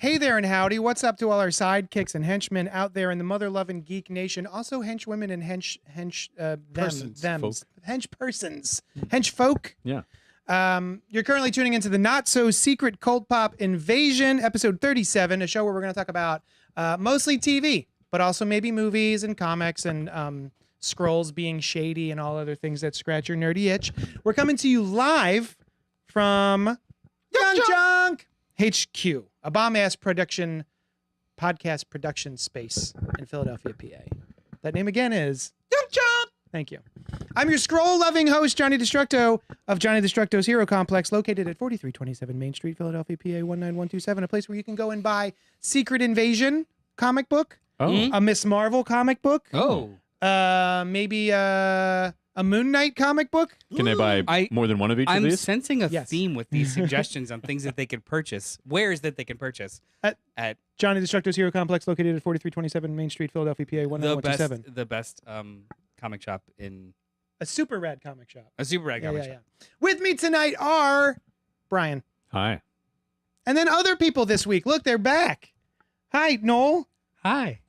Hey there and howdy. What's up to all our sidekicks and henchmen out there in the mother-loving geek nation? Also henchwomen and Persons. hench persons, hench folk. Yeah. You're currently tuning into the not-so-secret Cult Pop Invasion, episode 37, a show where we're going to talk about mostly TV, but also maybe movies and comics and scrolls being shady and all other things that scratch your nerdy itch. We're coming to you live from Young Junk HQ, a bomb-ass podcast production space in Philadelphia, PA. That name again is Young Junk. Thank you. I'm your scroll-loving host, Johnny Destructo of Johnny Destructo's Hero Complex, located at 4327 Main Street, Philadelphia, PA 19127, a place where you can go and buy Secret Invasion comic book, a Miss Marvel comic book, maybe a Moon Knight comic book. Can they buy more than one of each of these? I'm sensing a theme with these suggestions on things that they could purchase. Where's that they can purchase? At Johnny Destructo's Hero Complex, located at 4327 Main Street, Philadelphia, PA 19127. The best comic shop in... A super rad comic shop. A super rad comic shop. With me tonight are Brian. Hi. And then other people this week. Look, they're back. Hi, Noel. Hi.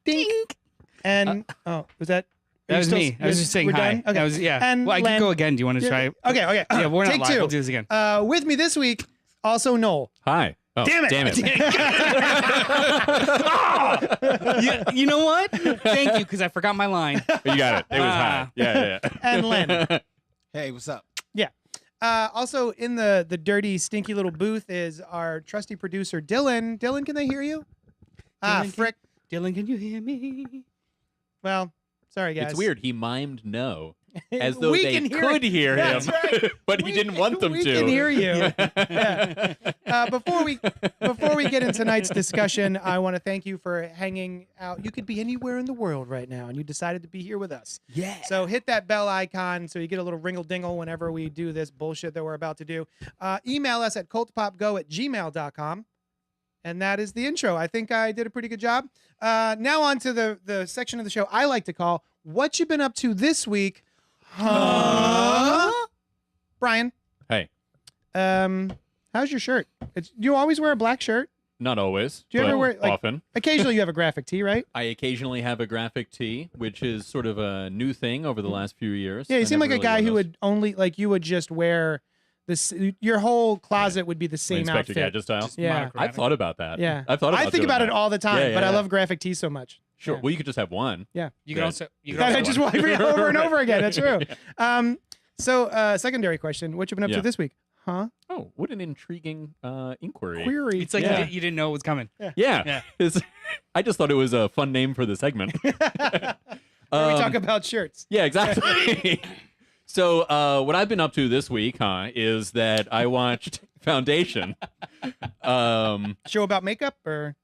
Dink. And, was that... That was me. I was just saying hi. Done? Okay. And well, I can go again. Do you want to try? Okay. Yeah, we're not Take live. two. We'll do this again. With me this week, also Noel. Hi. Oh, Damn it. You know what? Thank you, because I forgot my line. You got it. It was hi. Yeah. And Len. Hey, what's up? Yeah. Also in the dirty, stinky little booth is our trusty producer, Dylan. Dylan, can they hear you? Frick. Dylan, can you hear me? Well, sorry, guys. It's weird. He mimed no, as though We they can hear could it. hear That's him, right. but he didn't want them we to. can hear you. Yeah. Before we get into tonight's discussion, I want to thank you for hanging out. You could be anywhere in the world right now, and you decided to be here with us. Yeah. So hit that bell icon so you get a little ringle-dingle whenever we do this bullshit that we're about to do. Email us at cultpopgo@gmail.com. And that is the intro. I think I did a pretty good job. Now on to the section of the show I like to call What You Been Up To This Week. Huh? Brian. Hey. How's your shirt? Do you always wear a black shirt? Not always. Do you ever but wear often? Occasionally you have a graphic tee, right? I occasionally have a graphic tee, which is sort of a new thing over the last few years. Yeah, you I seem like never a guy really who wore would only you would just wear this. Your whole closet would be the those. same Inspector outfit. Gadget style. Yeah. I've thought about that. Yeah. I've thought about I think doing about it that. all the time, Yeah, but I yeah. love graphic tees so much. Sure. Yeah. Well, you could just have one. Yeah. You can Right. also... You I can just also want to read it over and over again. That's true. So, secondary question: What you been up to Yeah. this week? Huh? Oh, what an intriguing inquiry. Query. It's like Yeah. you didn't know it was coming. Yeah. I just thought it was a fun name for the segment. Where we talk about shirts. Yeah, exactly. So what I've been up to this week, is that I watched Foundation. Show about makeup or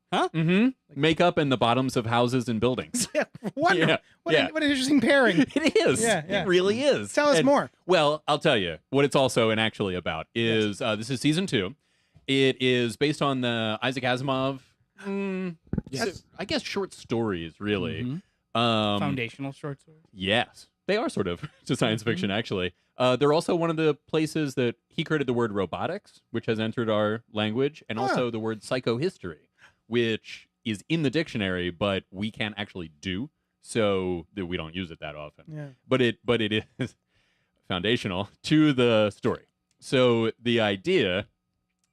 Makeup and the bottoms of houses and buildings. wonderful. Yeah. What an interesting pairing. It is. Yeah. It really is. Tell us more. Well, I'll tell you what it's also and actually about is this is season 2. It is based on the Isaac Asimov, I guess short stories, really. Foundational short stories. Yes, they are sort of to science fiction, actually. They're also one of the places that he created the word robotics, which has entered our language, and also the word psychohistory, which is in the dictionary, but we can't actually do, so that we don't use it that often. Yeah. But it is foundational to the story. So the idea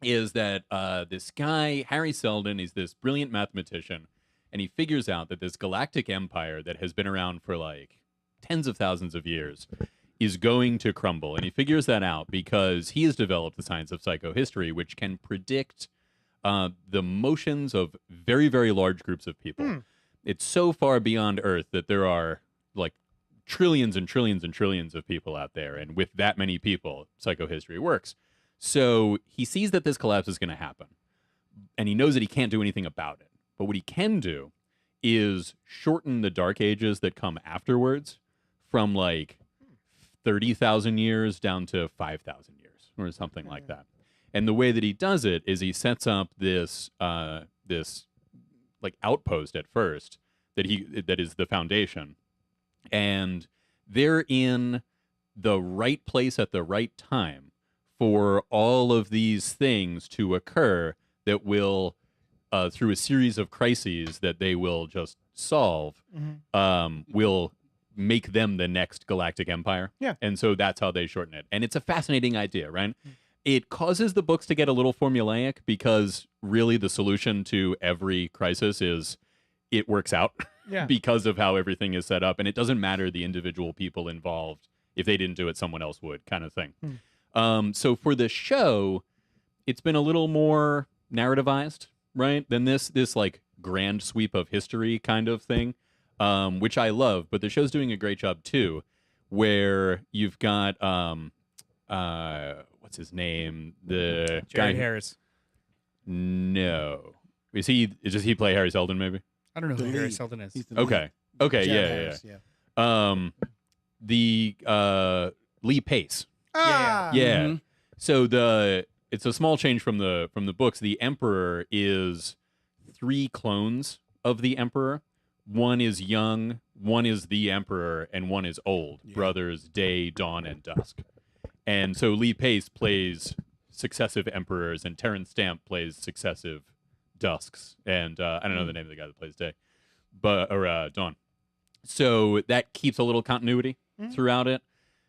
is that this guy, Harry Seldon, he's this brilliant mathematician, and he figures out that this galactic empire that has been around for like tens of thousands of years is going to crumble. And he figures that out because he has developed the science of psychohistory, which can predict the motions of very, very large groups of people. It's so far beyond Earth that there are like trillions and trillions and trillions of people out there. And with that many people, psychohistory works. So he sees that this collapse is going to happen. And he knows that he can't do anything about it. But what he can do is shorten the dark ages that come afterwards from like 30,000 years down to 5,000 years or something like that. And the way that he does it is he sets up this this like outpost at first that is the Foundation, and they're in the right place at the right time for all of these things to occur that will through a series of crises that they will just solve, will make them the next galactic empire. Yeah. And so that's how they shorten it. And it's a fascinating idea, right? It causes the books to get a little formulaic because really the solution to every crisis is it works out because of how everything is set up. And it doesn't matter the individual people involved. If they didn't do it, someone else would, kind of thing. So for the show, it's been a little more narrativized, right? Than this like grand sweep of history kind of thing, which I love. But the show's doing a great job too, where you've got what's his name? The guy Harris. No, does he play Harry Seldon? Maybe I don't know who Harry Seldon is. Okay, Harris, yeah. The Lee Pace. Ah. Yeah. So it's a small change from the books. The Emperor is 3 clones of the Emperor. One is young, one is the Emperor, and one is old. Brothers Day, Dawn, and Dusk. And so Lee Pace plays successive emperors, and Terrence Stamp plays successive Dusks. And I don't know the name of the guy that plays Day, or Dawn. So that keeps a little continuity throughout it.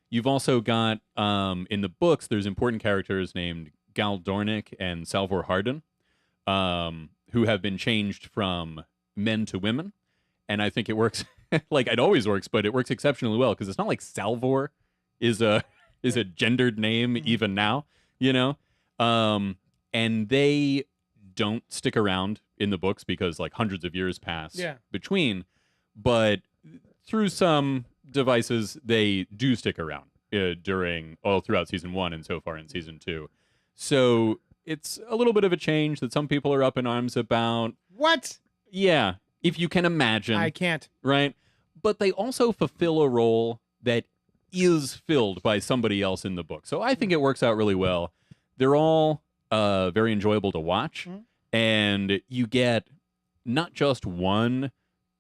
You've also got, in the books, there's important characters named Gal Dornick and Salvor Hardin, who have been changed from men to women. And I think it works like it always works, but it works exceptionally well because it's not like Salvor is a gendered name even now, you know? And they don't stick around in the books because like hundreds of years pass between, but through some devices, they do stick around throughout season 1 and so far in season 2. So it's a little bit of a change that some people are up in arms about. What? Yeah, if you can imagine. I can't. Right? But they also fulfill a role that is filled by somebody else in the book. So I think it works out really well. They're all very enjoyable to watch. And you get not just one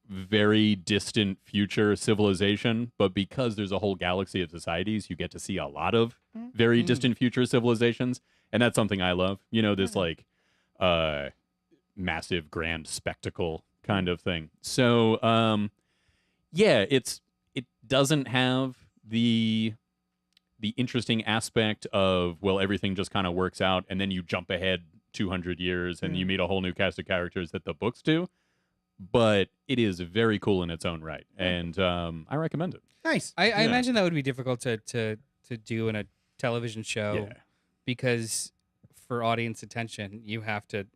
very distant future civilization, but because there's a whole galaxy of societies, you get to see a lot of very distant future civilizations. And that's something I love. You know, this like massive grand spectacle kind of thing. So it doesn't have the interesting aspect of, well, everything just kind of works out and then you jump ahead 200 years and you meet a whole new cast of characters that the books do. But it is very cool in its own right, and I recommend it. Nice. I imagine that would be difficult to do in a television show because for audience attention, you have to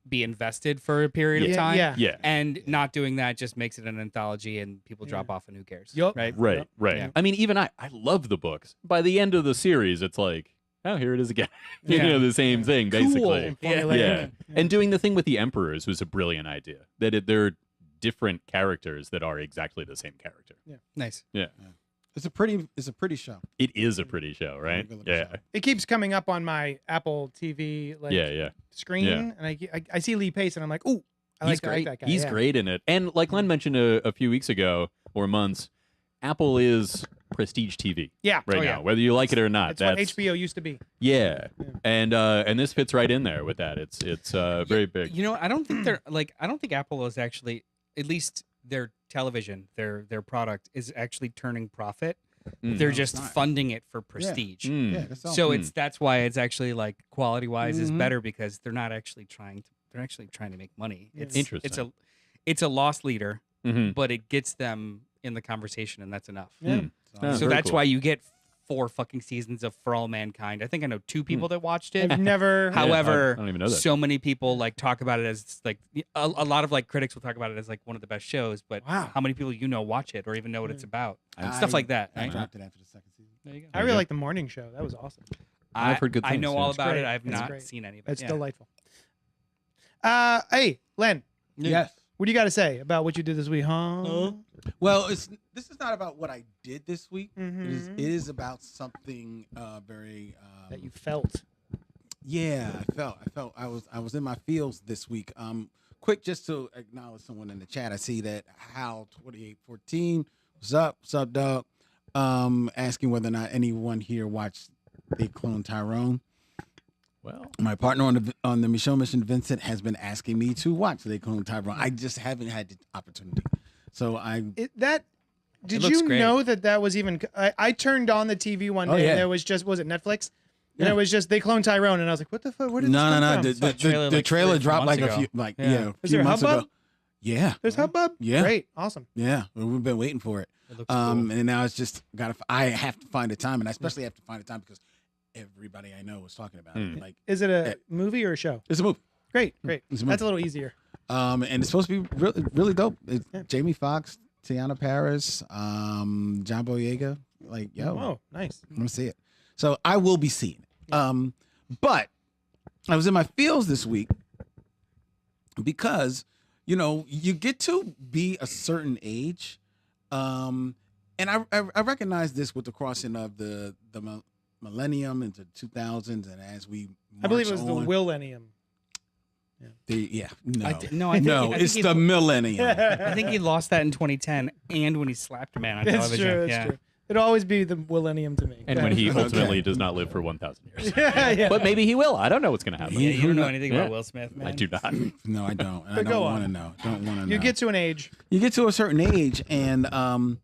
be invested for a period of time. Yeah. And not doing that just makes it an anthology and people drop off and who cares? Yep. Right. Yeah. I mean, even I love the books. By the end of the series, it's like, oh, here it is again. You know, the same thing, basically. Yeah. And doing the thing with the emperors was a brilliant idea. That they're different characters that are exactly the same character. Yeah. Nice. Yeah. It's a pretty show. It is a pretty show, right? Yeah. It keeps coming up on my Apple TV screen, and I see Lee Pace, and I'm like, ooh, I like that guy. He's great in it. And like Len mentioned a few weeks ago or months, Apple is prestige TV right now, whether you like it or not. That's what HBO used to be. Yeah. And this fits right in there with that. It's very big. You know, I don't think Apple is actually, at least their television, their product is actually turning profit. They're just funding it for prestige. So that's why it's actually like quality wise is better because they're not actually trying to make money. It's interesting. It's a loss leader, Mhm. but it gets them in the conversation, and that's enough. Oh, So very that's cool. why you get 4 fucking seasons of For All Mankind. I think I know 2 people that watched it. I've never. However, I don't even know that. so many people like talk about it as like a lot of like critics will talk about it as like one of the best shows. But how many people watch it or even know what it's about? Stuff like that. I Right? dropped it after the second season. There you go. I really like the morning show. That was awesome. I've heard good I things, know yeah. all It's about great. it. I've It's not great. seen any of it. It's delightful. Hey, Len, Yes. what do you got to say about what you did this week, huh? Well, this is not about what I did this week. Mhm. It is about something very That you felt. Yeah, I felt I was in my feels this week. Quick, just to acknowledge someone in the chat. I see that Hal 2814. What's up, dog? Asking whether or not anyone here watched They Clone Tyrone. Well, my partner on the Michelle mission, Vincent, has been asking me to watch They Clone Tyrone. I just haven't had the opportunity. So Did looks you great. know that was even? I turned on the TV one day and there was it Netflix? And it was just They Clone Tyrone, and I was like, "What the fuck? Where did this come from?" The trailer dropped like months a few ago. Is few there months Hubbub? ago. Yeah, There's Hubbub. Yeah. Great, awesome. yeah. We've been waiting for it. It looks cool. And now it's just I have to find a time, and I especially have to find a time because everybody I know is talking about it. Like, Is it a movie or a show? it's a movie. Great. It's a That's a movie. little easier. And it's supposed to be really, really dope. It's Jamie Foxx, Tiana Paris, John Boyega. Like, yo, Oh, nice. I'm gonna see it. So I will be seeing it. But I was in my feels this week because, you get to be a certain age. And I recognize this with the crossing of the millennium into 2000s, and as we I believe it march was the on, Willennium. I think it's he- the millennium. I think he lost that in 2010, and when he slapped a man on That's television. true. That's true. It'll always be the Millennium to me. and when he Okay. ultimately does not live for 1,000 years. yeah. But maybe he will. I don't know what's going to happen. Yeah, you don't know anything Yeah. about Will Smith, man. I do not. No, I don't. And I But go don't on. want to know. Don't want to know. You get to an age. You get to a certain age, and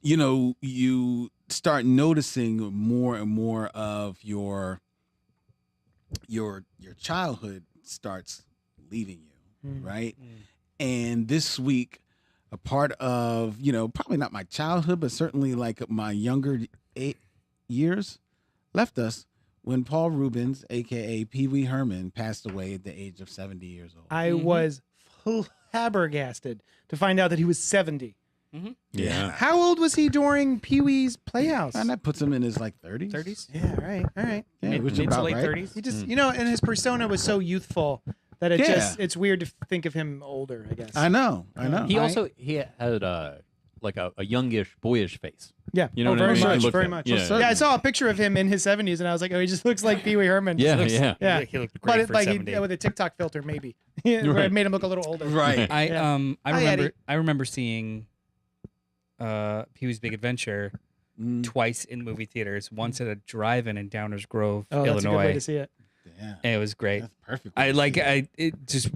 you start noticing more and more of your childhood starts leaving you, right? And this week, a part of probably not my childhood, but certainly like my younger years, left us when Paul Rubens, aka Pee Wee Herman, passed away at the age of 70 years old. I was flabbergasted to find out that he was 70. Yeah. How old was he during Pee Wee's Playhouse? And that puts him in his like 30s. 30s? Yeah, all right. Yeah, Mid which is to about late right. 30s? He just, and his persona was so youthful that it's weird to think of him older, I guess. I know. He also had like a youngish, boyish face. Yeah. You know what I very mean? much, He looked very at- much. yeah. Yeah, I saw a picture of him in his 70s, and I was like, oh, he just looks like Pee Wee Herman. Yeah, Just looks- yeah. Yeah. He looked But great it, for like 70. with a TikTok filter, maybe. Where it Right. made him look a little older. Right. I Yeah. I Hi, remember Eddie. I remember seeing Pee Wee's Big Adventure twice in movie theaters. Once at a drive-in in Downers Grove, Oh, that's a good way Illinois. to see it. Yeah. And it was great. That's perfect. It just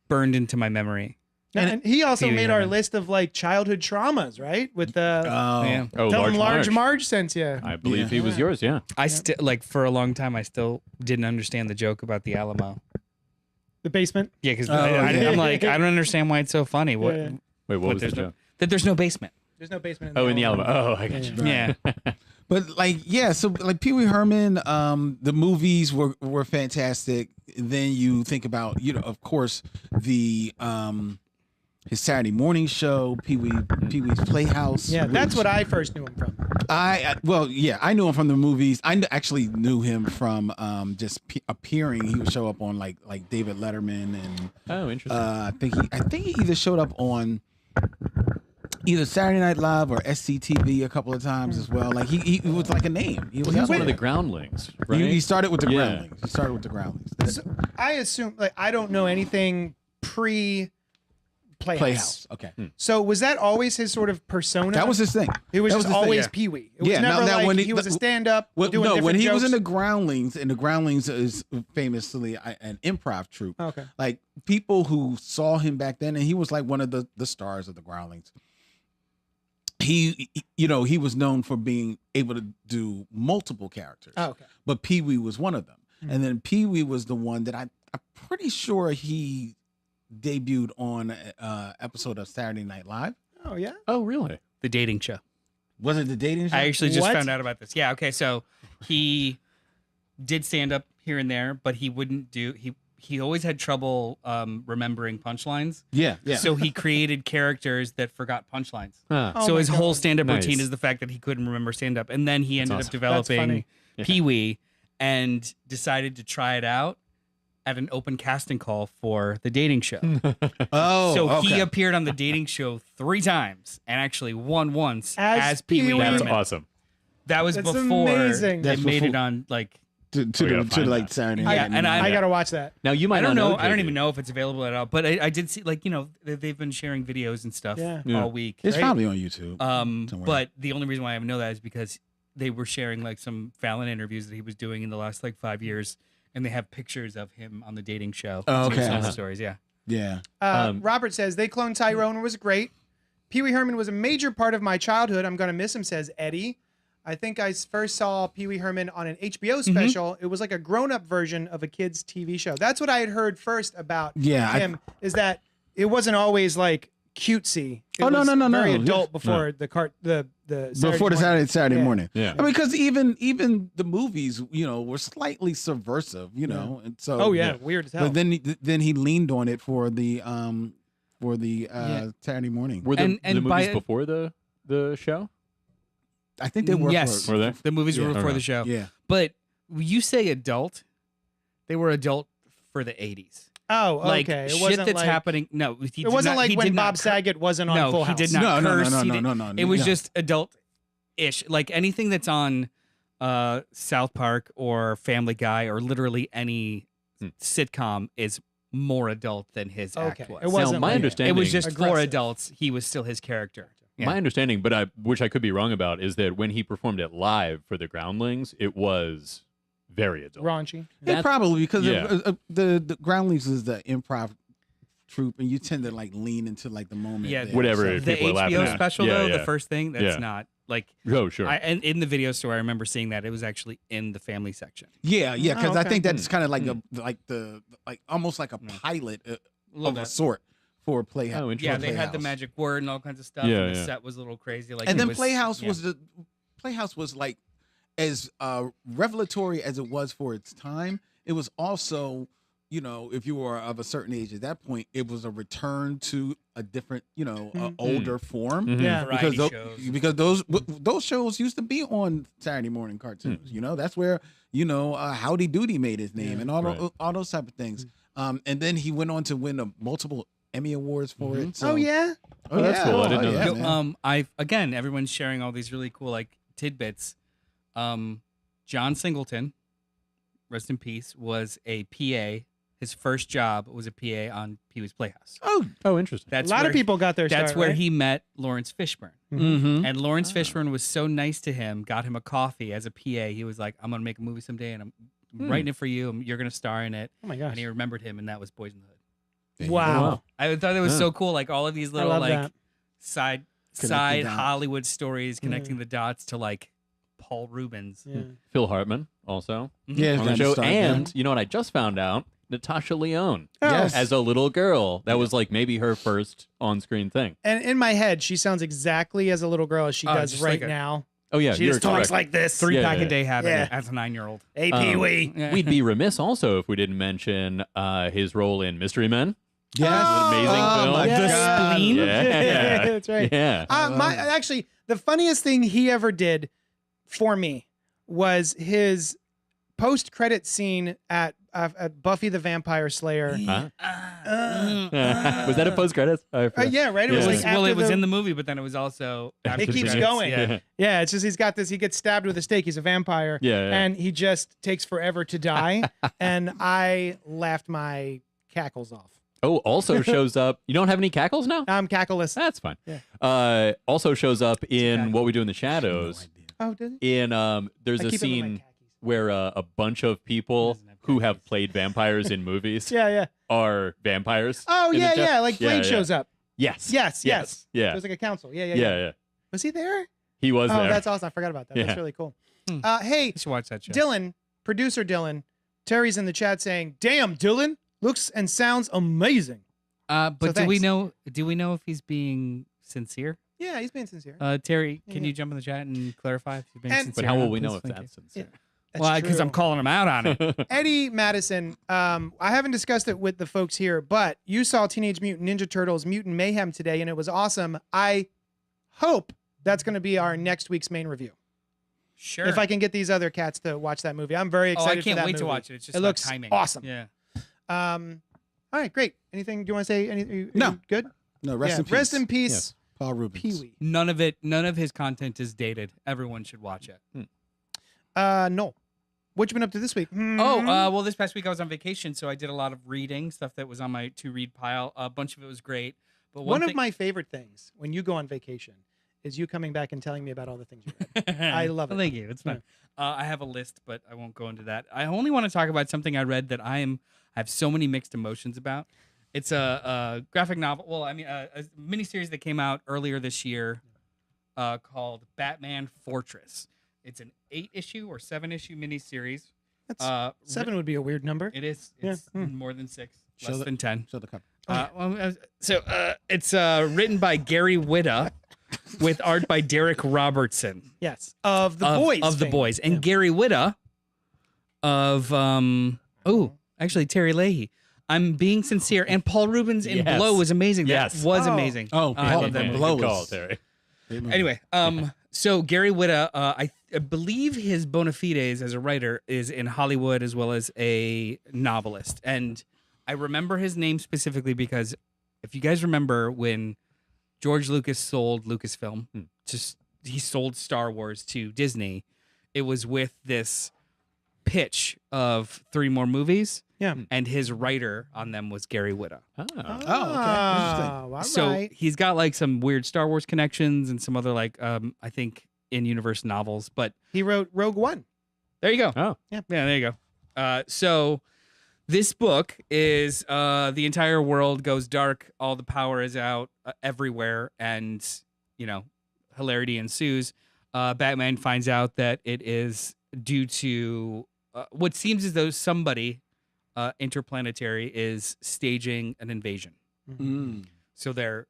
burned into my memory. And he also Pee Wee made our Herman. list of like childhood traumas, right? With the Yeah. Oh, tell him Large Marge sent you. I believe Yeah. he was yours, yeah. I still for a long time I still didn't understand the joke about the Alamo. The basement. Yeah, because Oh, yeah. I'm like I don't understand why it's so funny. What Yeah. Wait, what But was the there's no- joke? that there's no basement. There's no basement. Oh, in the Alamo. Oh, I got you. Yeah. But like, yeah, so like Pee Wee Herman, the movies were fantastic. Then you think about, of course, the his Saturday morning show, Pee Wee's Playhouse. Yeah, that's which what I first knew him from. I knew him from the movies. Actually knew him from just appearing. He would show up on like David Letterman, and Oh, interesting. I think he either showed up on either Saturday Night Live or SCTV a couple of times as well. Like he was like a name. He was, He was one of the there. groundlings, right? He started with the Yeah. groundlings. He started with the groundlings. So I assume, like, I don't know anything pre Playhouse. Playhouse. Okay. So was that always his sort of persona? That was his thing. It was That just his thing, always yeah. Pee Wee. It was Yeah, now- never now like when he was a stand-up doing No, different when he was jokes. in the Groundlings, and the Groundlings is famously an improv troupe. Okay. Like people who saw him back then, and he was like one of the stars of the Groundlings. He was known for being able to do multiple characters. Oh, okay. But Pee Wee was one of them. And then Pee Wee was the one that I'm pretty sure he debuted on an episode of Saturday Night Live. Oh yeah. Oh, really? The dating show. Was it the dating show? I actually just What? found out about this. Yeah, okay. So he did stand up here and there, but he wouldn't do he always had trouble remembering punchlines. Yeah. So he created characters that forgot punchlines. Huh. Oh so my his whole God. stand-up Nice. routine is the fact that he couldn't remember stand-up. And then he ended awesome. up developing funny. Yeah. Pee Wee and decided to try it out at an open casting call for the dating show. Oh, So he okay. appeared on the dating show 3 times and actually won once As as Pee Wee Pee-wee. That's Herman. awesome. That was That's before amazing. they That's made before- it on like to We gotta the find like that. Saturday Yeah, Night. and I gotta watch that. Now you might I don't not know. I don't JD. even know if it's available at all. But I did see they've been sharing videos and stuff Yeah. Yeah. all week. It's Right? probably on YouTube. somewhere. But the only reason why I know that is because they were sharing like some Fallon interviews that he was doing in the last like 5 years, And they have pictures of him on the dating show. Oh, okay. Some of the stories, yeah. Yeah. Robert says, they cloned Tyrone, was great. Pee Wee Herman was a major part of my childhood. I'm going to miss him, says Eddie. I think I first saw Pee Wee Herman on an HBO special. It was like a grown-up version of a kid's TV show. That's what I had heard first about him, is that it wasn't always like cutesy. It was very adult before the Saturday morning. Yeah. I mean, because even the movies, were slightly subversive, and so weird as hell. But then he leaned on it for the Saturday morning. Were the movies before the show? I think they were. Yes, were they? The movies were before the show. Yeah, but you say adult, they were adult for the 80s. Oh, okay. Like it shit wasn't that's like, happening. No, it wasn't like when Bob Saget wasn't on Full House. He did not curse. No. It was just adult-ish. Like anything that's on South Park or Family Guy or literally any sitcom is more adult than his act was. It wasn't my understanding. It was just aggressive. for adults. He was still his character. Yeah. My understanding, but which I could be wrong about, is that when he performed it live for the Groundlings, it was very adult. Raunchy. Yeah, probably because the Groundlings is the improv troupe, and you tend to like lean into like the moment. Yeah, whatever. The people are laughing HBO at. special though, the first thing that's not like. Oh, sure. And in the video store, I remember seeing that it was actually in the family section. Yeah, because I okay. think that's kind of like almost like a pilot of a sort for Playhouse. Oh, Yeah, interesting. they had the magic word and all kinds of stuff. Yeah, and the yeah. set was a little crazy. Like, And it then was, Playhouse was like as revelatory as it was for its time. It was also, if you were of a certain age at that point, it was a return to a different, older form. Mhm. Yeah. Because those shows used to be on Saturday morning cartoons. That's where Howdy Doody made his name and all those type of things. And then he went on to win multiple Emmy Awards for it. So. Oh yeah. Oh, that's cool. I didn't know that. man. Everyone's sharing all these really cool like tidbits. John Singleton, rest in peace, was a PA. His first job was a PA on Pee Wee's Playhouse. Oh, interesting. A lot of people got their That's start, where right? he met Lawrence Fishburne. Mm-hmm. And Lawrence Fishburne was so nice to him, got him a coffee as a PA. He was like, I'm going to make a movie someday, and I'm writing it for you, and you're going to star in it. Oh my gosh. And he remembered him, and that was Boys in the Hood. Wow. I thought it was so cool. Like all of these little love like that. side dots. Hollywood stories connecting the dots to like Paul Rubens. Yeah. Phil Hartman also Yeah, on the show. And you know what I just found out? Natasha Lyonne. Yes. As a little girl. That was like maybe her first on-screen thing. And in my head, she sounds exactly as a little girl as she does just right like now. Oh, yeah. She you're just talks correct. like this. Three-pack Yeah. a day habit Yeah. as a 9-year-old. Hey, Pee Wee. We'd be remiss also if we didn't mention his role in Mystery Men. Yes. An amazing film. my The God. spleen? Yeah. That's right. Yeah. Actually, the funniest thing he ever did for me was his post-credit scene at Buffy the Vampire Slayer. Huh? Was that a post-credits? Yeah, right. It was Yeah. like after Well, it was in the movie, but then it was also after It the keeps credits. going. Yeah. Yeah, it's just he's got this. He gets stabbed with a stake. He's a vampire. Yeah, yeah. And he just takes forever to die. And I laughed my cackles off. Oh, also shows up. You don't have any cackles now? I'm cackleless. That's fine. Yeah. Also shows up in What We Do in the Shadows. Oh, did he? In there's I a keep it in my scene khakis. where a bunch of people Doesn't have who have khakis. played vampires in movies Yeah. are vampires. Oh, in the yeah, show. yeah. Like Blade shows up. Yes. Yes. Yeah. It was like a council. Yeah. Yeah. Was he there? He was Oh, there. that's awesome. I forgot about that. Yeah. That's really cool. Hmm. Hey, You should watch that show. Dylan, producer Dylan, Terry's in the chat saying, "Damn, Dylan looks and sounds amazing." But So do we thanks. know? Do we know if he's being sincere? Yeah, he's being sincere. Terry, can Yeah. you jump in the chat and clarify if he's being And- sincere? But how or will not, we know please? if Thank you. that's sincere? That's Well, because I'm true. calling him out on it. Eddie Madison, I haven't discussed it with the folks here, but you saw Teenage Mutant Ninja Turtles Mutant Mayhem today, and it was awesome. I hope that's going to be our next week's main review. Sure. If I can get these other cats to watch that movie. I'm very oh, excited I for can't that wait movie. to watch it. It's just It about looks timing. awesome. Yeah. All right, great. Anything do you want to say? Any No. Good? No, rest in peace. Rest in peace, Yes. Paul Rubens. Pee-wee. None of his content is dated. Everyone should watch it. No. What you been up to this week? Oh, well, this past week I was on vacation, so I did a lot of reading, stuff that was on my to-read pile. A bunch of it was great. But One of thing- my favorite things when you go on vacation is you coming back and telling me about all the things you read. I love it. Thank you. It's fun. I have a list, but I won't go into that. I only want to talk about something I read that I have so many mixed emotions about. It's a graphic novel. Well, I mean, a miniseries that came out earlier this year called Batman Fortress. It's an 8-issue or 7-issue miniseries. That's 7 would be a weird number. It is. It's more than 6. Less than 10. Show the cover. It's written by Gary Whitta with art by Derek Robertson. Yes, of the boys. Of the boys, and Gary Whitta of actually Terry Leahy. I'm being sincere, and Paul Rubens in Blow was amazing. That was amazing. Oh, I love that. Blow call, Terry. Anyway, so Gary Whitta, I believe his bona fides as a writer is in Hollywood as well as a novelist, and I remember his name specifically because if you guys remember when George Lucas sold Lucasfilm, he sold Star Wars to Disney, it was with this pitch of 3 more movies. Yeah. And his writer on them was Gary Whitta. Okay. Interesting. So he's got like some weird Star Wars connections and some other like I think in-universe novels, but he wrote Rogue One. There you go. Oh. Yeah, there you go. So this book is the entire world goes dark, all the power is out everywhere, and hilarity ensues. Batman finds out that it is due to what seems as though somebody interplanetary is staging an invasion. Mm. So they're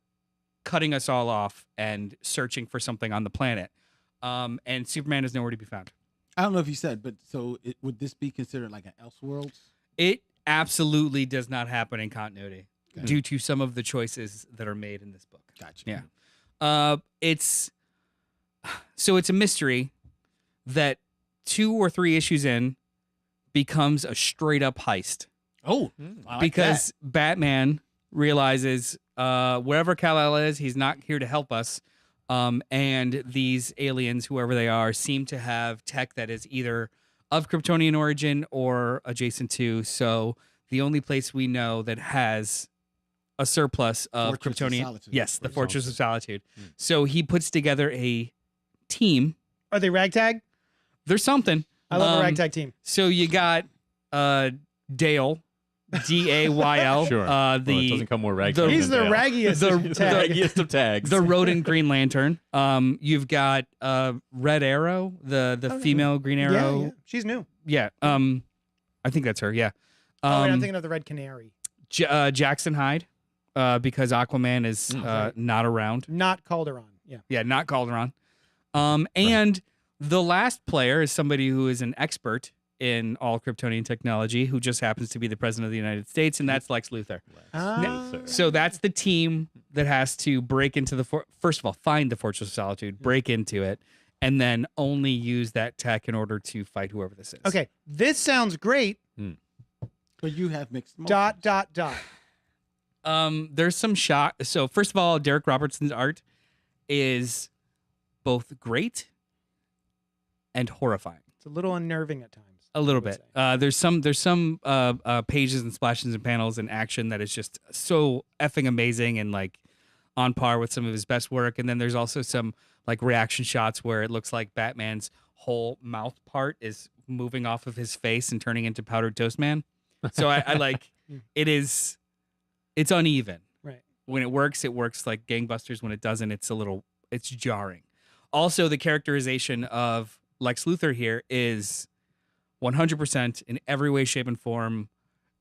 cutting us all off and searching for something on the planet. And Superman is nowhere to be found. I don't know if you said, but would this be considered like an Elseworlds? It absolutely does not happen in continuity due to some of the choices that are made in this book. Gotcha. Yeah. It's a mystery that 2 or 3 issues in becomes a straight up heist. Oh, I like because that. Batman realizes wherever Kal-El is, he's not here to help us. And these aliens, whoever they are, seem to have tech that is either of Kryptonian origin or adjacent to. So the only place we know that has a surplus of Fortress of Kryptonian, Solitude. yes, the Fortress of Solitude. So he puts together a team. Are they ragtag? There's something. I love a ragtag team. So you got Dale, Dayl. Sure. The it doesn't come more ragtag. He's the raggiest. the raggiest of tags. the rodent Green Lantern. You've got Red Arrow, the female Green Arrow. Yeah. She's new. Yeah. I think that's her. Yeah. Wait, I'm thinking of the Red Canary. Jackson Hyde, because Aquaman is not around. Not Calderon. Yeah. Yeah, not Calderon. And the last player is somebody who is an expert in all Kryptonian technology, who just happens to be the president of the United States, and that's Lex Luthor. So that's the team that has to break into first of all, find the Fortress of Solitude, break into it, and then only use that tech in order to fight whoever this is. Okay, this sounds great. But you have mixed emotions. ... There's some shock. So first of all, Derek Robertson's art is both great and horrifying. It's a little unnerving at times. A little bit. There's some pages and splashes and panels and action that is just so effing amazing and like on par with some of his best work. And then there's also some like reaction shots where it looks like Batman's whole mouth part is moving off of his face and turning into Powdered Toast Man. So I like it's uneven. Right. When it works like gangbusters. When it doesn't, it's jarring. Also, the characterization of Lex Luthor here is 100% in every way, shape, and form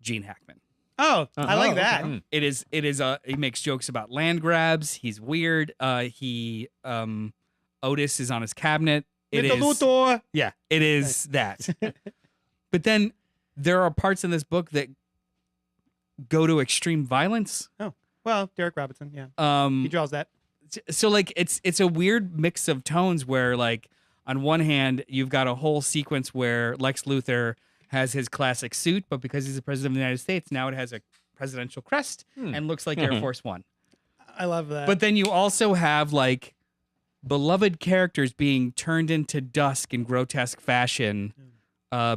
Gene Hackman. Oh, I like that. Okay. It is. He makes jokes about land grabs. He's weird. Otis is on his cabinet. It is. Luthor. Yeah, it is that. But then there are parts in this book that go to extreme violence. Oh, well, Derek Robertson. Yeah, he draws that. So like it's a weird mix of tones where like on one hand you've got a whole sequence where Lex Luthor has his classic suit, but because he's the president of the United States, now it has a presidential crest and looks like Air Force One. I love that. But then you also have like beloved characters being turned into dust in grotesque fashion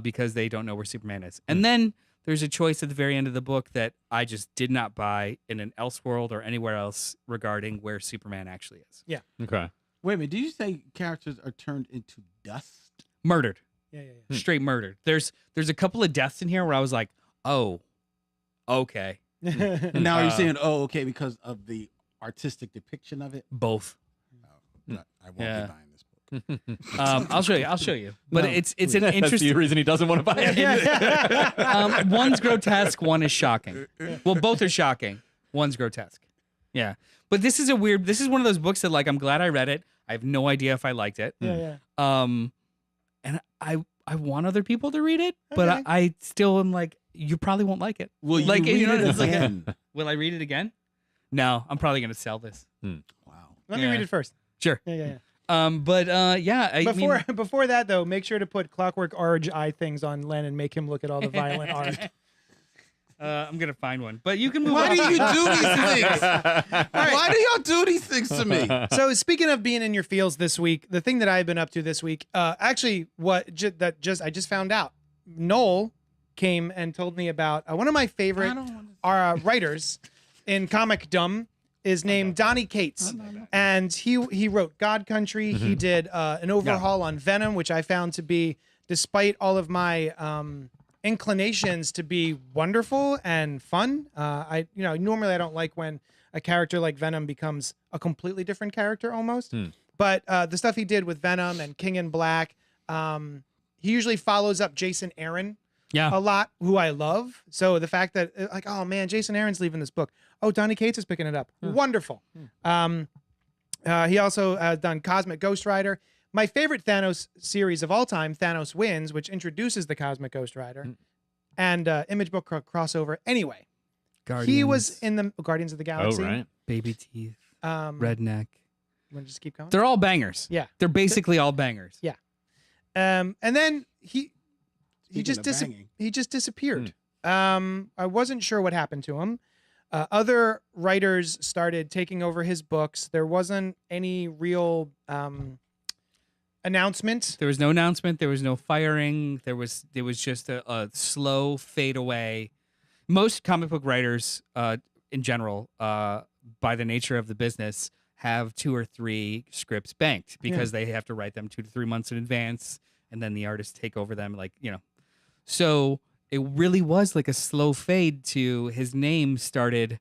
because they don't know where Superman is. And then there's a choice at the very end of the book that I just did not buy in an Elseworld or anywhere else regarding where Superman actually is. Yeah. Okay. Wait a minute. Did you say characters are turned into dust? Murdered. Yeah. Straight murdered. There's a couple of deaths in here where I was like, oh, okay. And now you're saying, oh, okay, because of the artistic depiction of it? Both. I won't be buying this book. I'll show you. But No, it's please. an That's interesting. the reason he doesn't want to buy it. One's grotesque, one is shocking. Well, both are shocking. One's grotesque. Yeah. But this is one of those books that, like, I'm glad I read it. I have no idea if I liked it. Yeah. And I want other people to read it, but Okay. I still am like, you probably won't like it. Will like, you read it it's like again? will I read it again? No, I'm probably gonna sell this. Wow. Let me Yeah. read it first. Sure. Yeah. Before that though, make sure to put Clockwork Orange eye things on Len and make him look at all the violent art. I'm gonna find one, but you can move. Why on. do you do these things? Why do y'all do these things to me? So speaking of being in your feels this week, the thing that I've been up to this week, actually, I just found out. Noel came and told me about one of my favorite writers in comicdom is named Donny Cates, and he wrote God Country. He did an overhaul on Venom, which I found to be, despite all of my inclinations, to be wonderful and fun. Normally I don't like when a character like Venom becomes a completely different character almost. But the stuff he did with Venom and King in Black, he usually follows up Jason Aaron a lot, who I love. So the fact that oh man, Jason Aaron's leaving this book. Oh, Donny Cates is picking it up. Wonderful. He also has done Cosmic Ghost Rider. My favorite Thanos series of all time, Thanos Wins, which introduces the Cosmic Ghost Rider, and Image Book crossover. Anyway, he was in the Guardians of the Galaxy. Oh, right. Baby Teeth, Um, Redneck. Want to just keep going? They're all bangers. Yeah. They're basically all bangers. Yeah. And then he Speaking just of banging. he just disappeared. I wasn't sure what happened to him. Other writers started taking over his books. There wasn't any real announcement. There was no announcement. There was no firing. There was just a slow fade away. Most comic book writers, in general, by the nature of the business, have 2 or 3 scripts banked because they have to write them 2 to 3 months in advance, and then the artists take over them. So it really was like a slow fade to his name started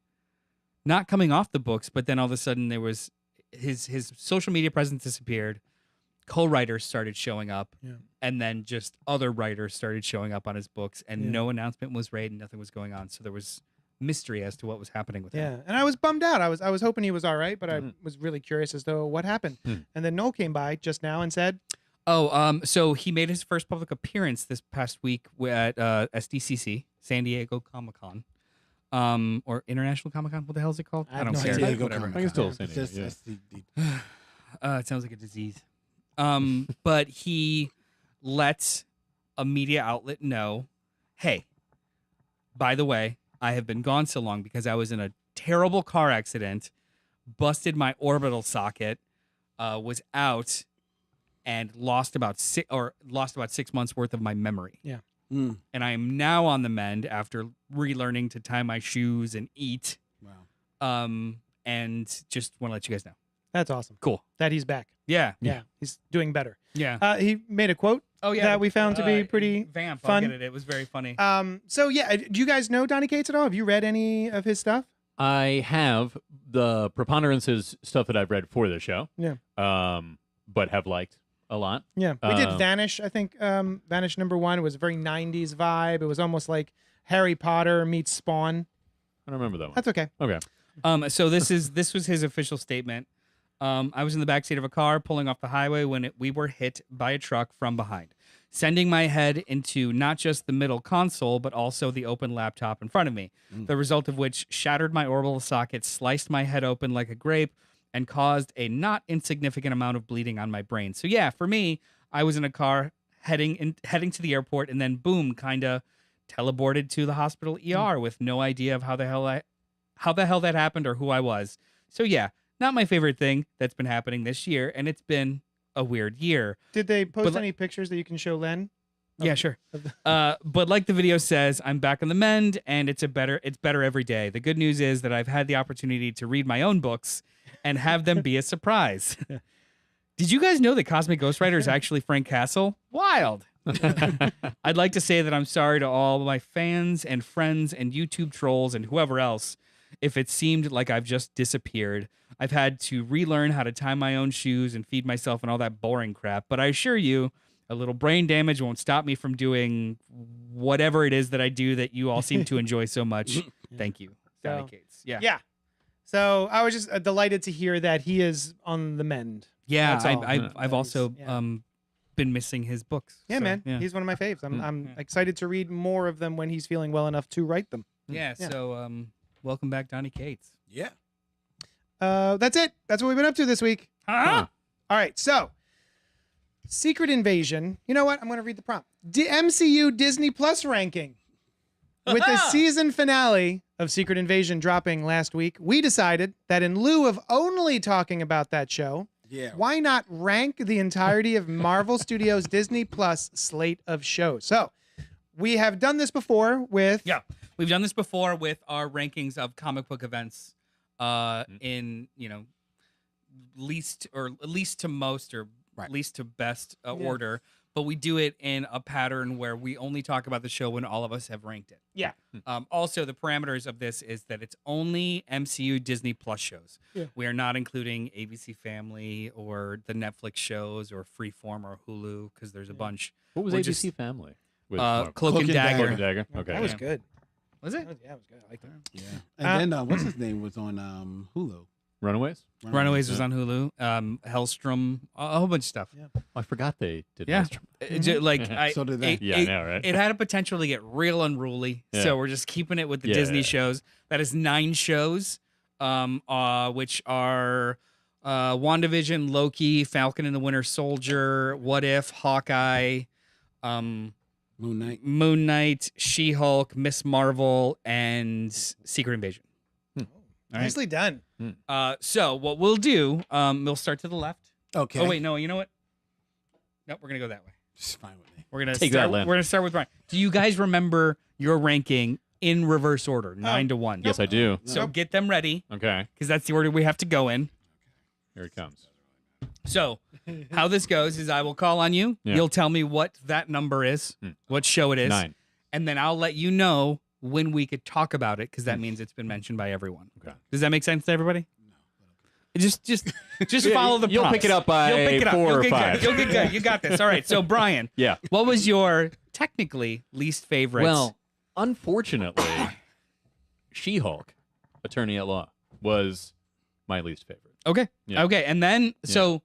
not coming off the books, but then all of a sudden there was his social media presence disappeared. Co-writers started showing up, and then just other writers started showing up on his books, and no announcement was made and nothing was going on. So there was mystery as to what was happening with him. Yeah, and I was bummed out. I was hoping he was all right, but I was really curious as to what happened. And then Noel came by just now and said, so he made his first public appearance this past week at SDCC, San Diego Comic-Con. Or International Comic-Con. What the hell is it called? I don't care. San Diego Whatever. I think it's still San It's Diego, just yeah. SDD. It sounds like a disease. But he lets a media outlet know, hey, by the way, I have been gone so long because I was in a terrible car accident, busted my orbital socket, was out, and lost about 6 months worth of my memory. Yeah. Mm. And I am now on the mend after relearning to tie my shoes and eat. Wow. And just want to let you guys know. "That's awesome. Cool. That he's back. Yeah. Yeah, he's doing better." Yeah. He made a quote that we found to be pretty Vamp, fun. I'll get it. It was very funny. So yeah, do you guys know Donny Cates at all? Have you read any of his stuff? I have the preponderance stuff that I've read for the show. Yeah. But have liked a lot. Yeah, we did Vanish. I think Vanish #1 was a very 90s vibe. It was almost like Harry Potter meets Spawn. I don't remember that one. That's okay. Okay. So this was his official statement. I was in the backseat of a car pulling off the highway when we were hit by a truck from behind, sending my head into not just the middle console, but also the open laptop in front of me, the result of which shattered my orbital socket, sliced my head open like a grape, and caused a not insignificant amount of bleeding on my brain. So yeah, for me, I was in a car heading to the airport, and then boom, kind of teleported to the hospital ER with no idea of how the hell that happened or who I was. So yeah, not my favorite thing that's been happening this year, and it's been a weird year. Did they post But any pictures that you can show Len? Yeah, sure. But like the video says, I'm back on the mend, and it's better every day. The good news is that I've had the opportunity to read my own books and have them be a surprise. Did you guys know that Cosmic Ghost Rider is actually Frank Castle? Wild. I'd like to say that I'm sorry to all my fans and friends and YouTube trolls and whoever else if it seemed like I've just disappeared. I've had to relearn how to tie my own shoes and feed myself and all that boring crap. But I assure you, a little brain damage won't stop me from doing whatever it is that I do that you all seem to enjoy so much. Thank you, Donnie Cates. Yeah. Yeah. So I was just delighted to hear that he is on the mend. Yeah, That's all. I've also been missing his books. Yeah, so, man. Yeah. He's one of my faves. I'm excited to read more of them when he's feeling well enough to write them. Yeah, so welcome back, Donnie Cates. Yeah. That's it. That's what we've been up to this week. Huh? All right, so Secret Invasion. You know what? I'm going to read the prompt. MCU Disney Plus ranking. With the season finale of Secret Invasion dropping last week, we decided that in lieu of only talking about that show, why not rank the entirety of Marvel Studios Disney Plus slate of shows? So we have done this before with... Yeah, we've done this before with our rankings of comic book events in, least to most or least to best order. But we do it in a pattern where we only talk about the show when all of us have ranked it. Yeah. Also, the parameters of this is that it's only MCU Disney Plus shows. Yeah. We are not including ABC Family or the Netflix shows or Freeform or Hulu because there's a bunch. What was We're ABC just- Family? With Cloak and Dagger. Cloak and Dagger. Okay. That was good. Was it? Yeah, it was good. I like that. Yeah. And then what's his name was on Hulu. Runaways? Runaways was on Hulu. Hellstrom, a whole bunch of stuff. Yeah. Oh, I forgot they did Yeah. Hellstrom. So did they. Yeah, I know, right? It had a potential to get real unruly, Yeah. so we're just keeping it with the Yeah. Disney shows. That is 9 shows, which are WandaVision, Loki, Falcon and the Winter Soldier, What If, Hawkeye, Moon Knight, She-Hulk, Miss Marvel, and Secret Invasion. All right. Nicely done. So what we'll do, we'll start to the left. Okay. Oh wait, no, you know what? Nope, we're gonna go that way. It's fine with me. We're gonna Take start. that, Len. We're gonna start with Ryan. Do you guys remember your ranking in reverse order, 9 to 1? Yes, I do. So get them ready Okay. because that's the order we have to go in. Here it comes. So how this goes is I will call on you. Yeah. You'll tell me what that number is, what show it is, 9. and then I'll let you know when we could talk about it because that means it's been mentioned by everyone. Okay. Does that make sense to everybody? Just follow the You'll prompts. pick it up by You'll pick it up. 4 You'll or get 5. Good. You'll get good. You got this. All right. So Brian, Yeah. what was your technically least favorite? Well, unfortunately, She-Hulk, Attorney at Law, was my least favorite. okay. Yeah. Okay. And then so